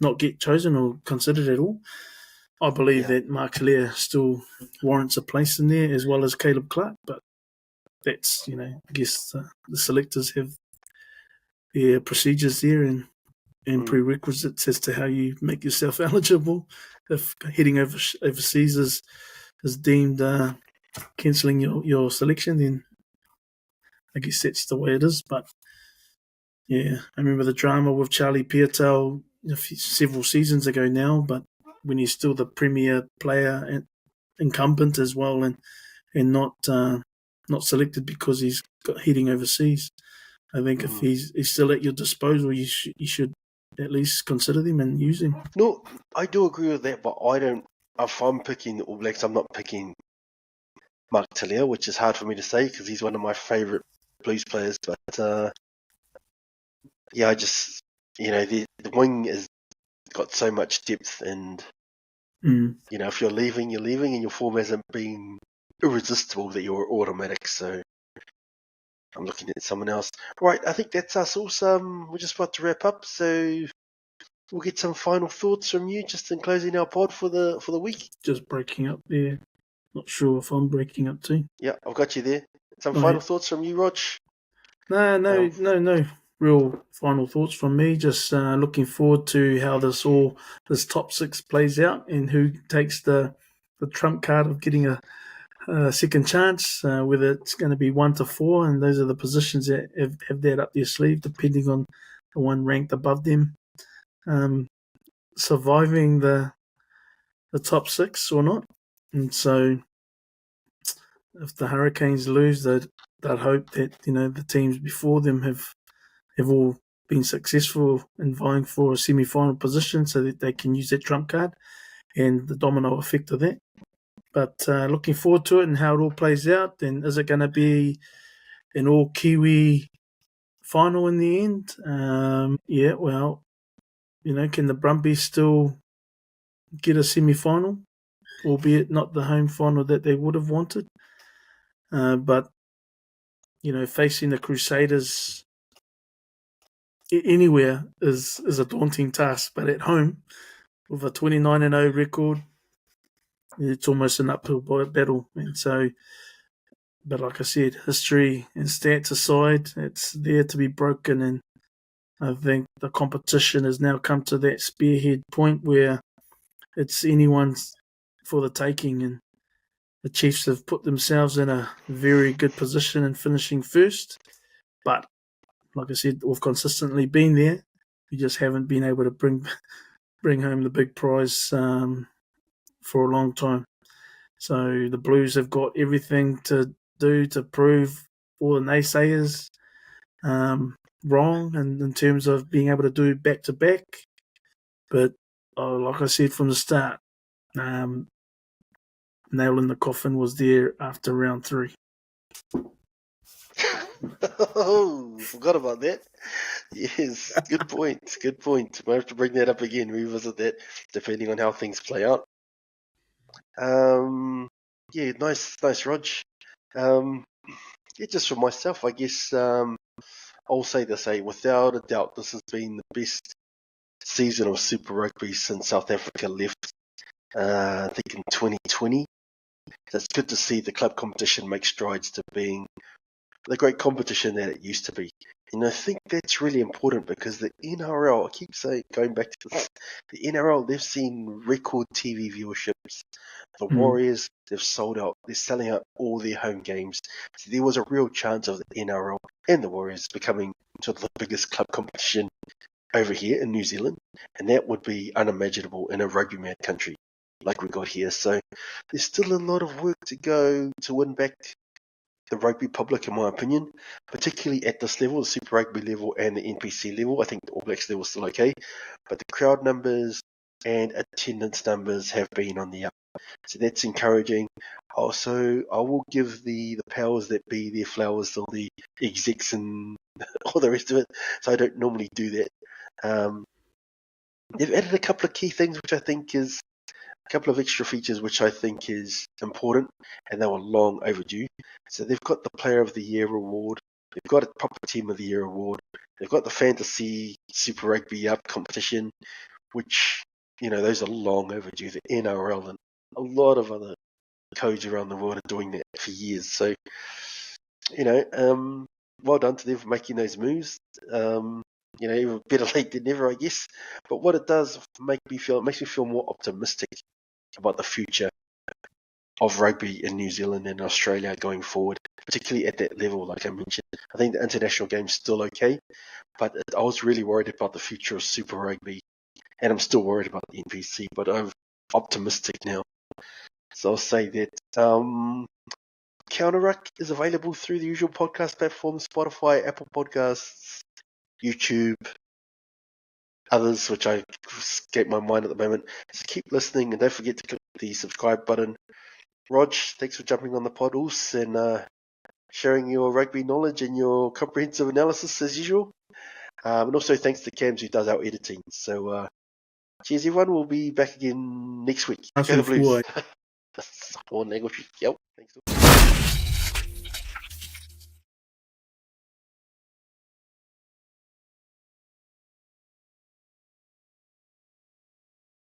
not get chosen or considered at all? I believe that Mark Talia still warrants a place in there as well as Caleb Clark, but that's I guess the selectors have their procedures there and prerequisites as to how you make yourself eligible. If heading overseas is deemed cancelling your selection, then I guess that's the way it is. But yeah, I remember the drama with Charlie Piutau several seasons ago now, but when he's still the premier player and incumbent as well, and not selected because he's heading overseas. I think if he's still at your disposal, you should at least consider them and use him. No, I do agree with that, but I don't. If I'm picking the All Blacks, I'm not picking Mark Talia, which is hard for me to say because he's one of my favourite Blues players. But I just the wing has got so much depth, and if you're leaving, you're leaving, and your form hasn't been irresistible that you're automatic. So I'm looking at someone else. Right, I think that's us. Also, we're just about to wrap up, so we'll get some final thoughts from you, just in closing our pod for the week. Just breaking up there. Not sure if I'm breaking up too. Yeah, I've got you there. Some final thoughts from you, Rog? No real final thoughts from me. Just looking forward to how this top 6 plays out and who takes the trump card of getting a second chance, whether it's going to be 1 to 4, and those are the positions that have that up their sleeve, depending on the one ranked above them, surviving the top 6 or not. And so, if the Hurricanes lose, they'd hope that the teams before them have all been successful in vying for a semi-final position, so that they can use that trump card and the domino effect of that. But looking forward to it and how it all plays out. And is it going to be an all Kiwi final in the end? Can the Brumbies still get a semi-final, albeit not the home final that they would have wanted? But facing the Crusaders anywhere is a daunting task. But at home, with a 29-0 record, it's almost an uphill battle. And so, but like I said, history and stats aside, it's there to be broken. And I think the competition has now come to that spearhead point where it's anyone's for the taking. And the Chiefs have put themselves in a very good position in finishing first. But like I said, we've consistently been there. We just haven't been able to bring home the big prize for a long time. So the Blues have got everything to do to prove all the naysayers wrong, and in terms of being able to do back to back. But like I said from the start, nail in the coffin was there after round 3. Oh, forgot about that. Yes, good point. Good point. We'll have to bring that up again, revisit that, depending on how things play out. Yeah, nice, Rog. Yeah, just for myself, I guess I'll say this: without a doubt, this has been the best season of Super Rugby since South Africa left. I think in 2020. So it's good to see the club competition make strides to being the great competition that it used to be. And I think that's really important because the NRL, I keep saying, going back to this, the NRL, they've seen record TV viewerships. The Warriors, they've sold out, they're selling out all their home games. So there was a real chance of the NRL and the Warriors becoming sort of the biggest club competition over here in New Zealand. And that would be unimaginable in a rugby mad country like we got here. So there's still a lot of work to go to win back the rugby public, in my opinion, particularly at this level, the Super Rugby level and the NPC level. I think the All Blacks level is still okay, but the crowd numbers and attendance numbers have been on the up. So that's encouraging. Also, I will give the powers that be their flowers to the execs and all the rest of it. So I don't normally do that. They've added a couple of key things, which I think is a couple of extra features which I think is important, and they were long overdue. So they've got the Player of the Year award, they've got a proper Team of the Year award, they've got the Fantasy Super Rugby Up competition, which, those are long overdue. The NRL and a lot of other codes around the world are doing that for years. So, well done to them for making those moves. Even better late than never, I guess. But what it does makes me feel more optimistic about the future of rugby in New Zealand and Australia going forward, particularly at that level, like I mentioned. I think the international game's still okay, but I was really worried about the future of Super Rugby, and I'm still worried about the NPC, but I'm optimistic now. So I'll say that Counter Ruck is available through the usual podcast platforms, Spotify, Apple Podcasts, YouTube, others which I escape my mind at the moment. So keep listening and don't forget to click the subscribe button. Rog, thanks for jumping on the pod and sharing your rugby knowledge and your comprehensive analysis as usual. And also thanks to Cams who does our editing. So cheers everyone, we'll be back again next week. Go the Blues. More language. Yep. Thanks.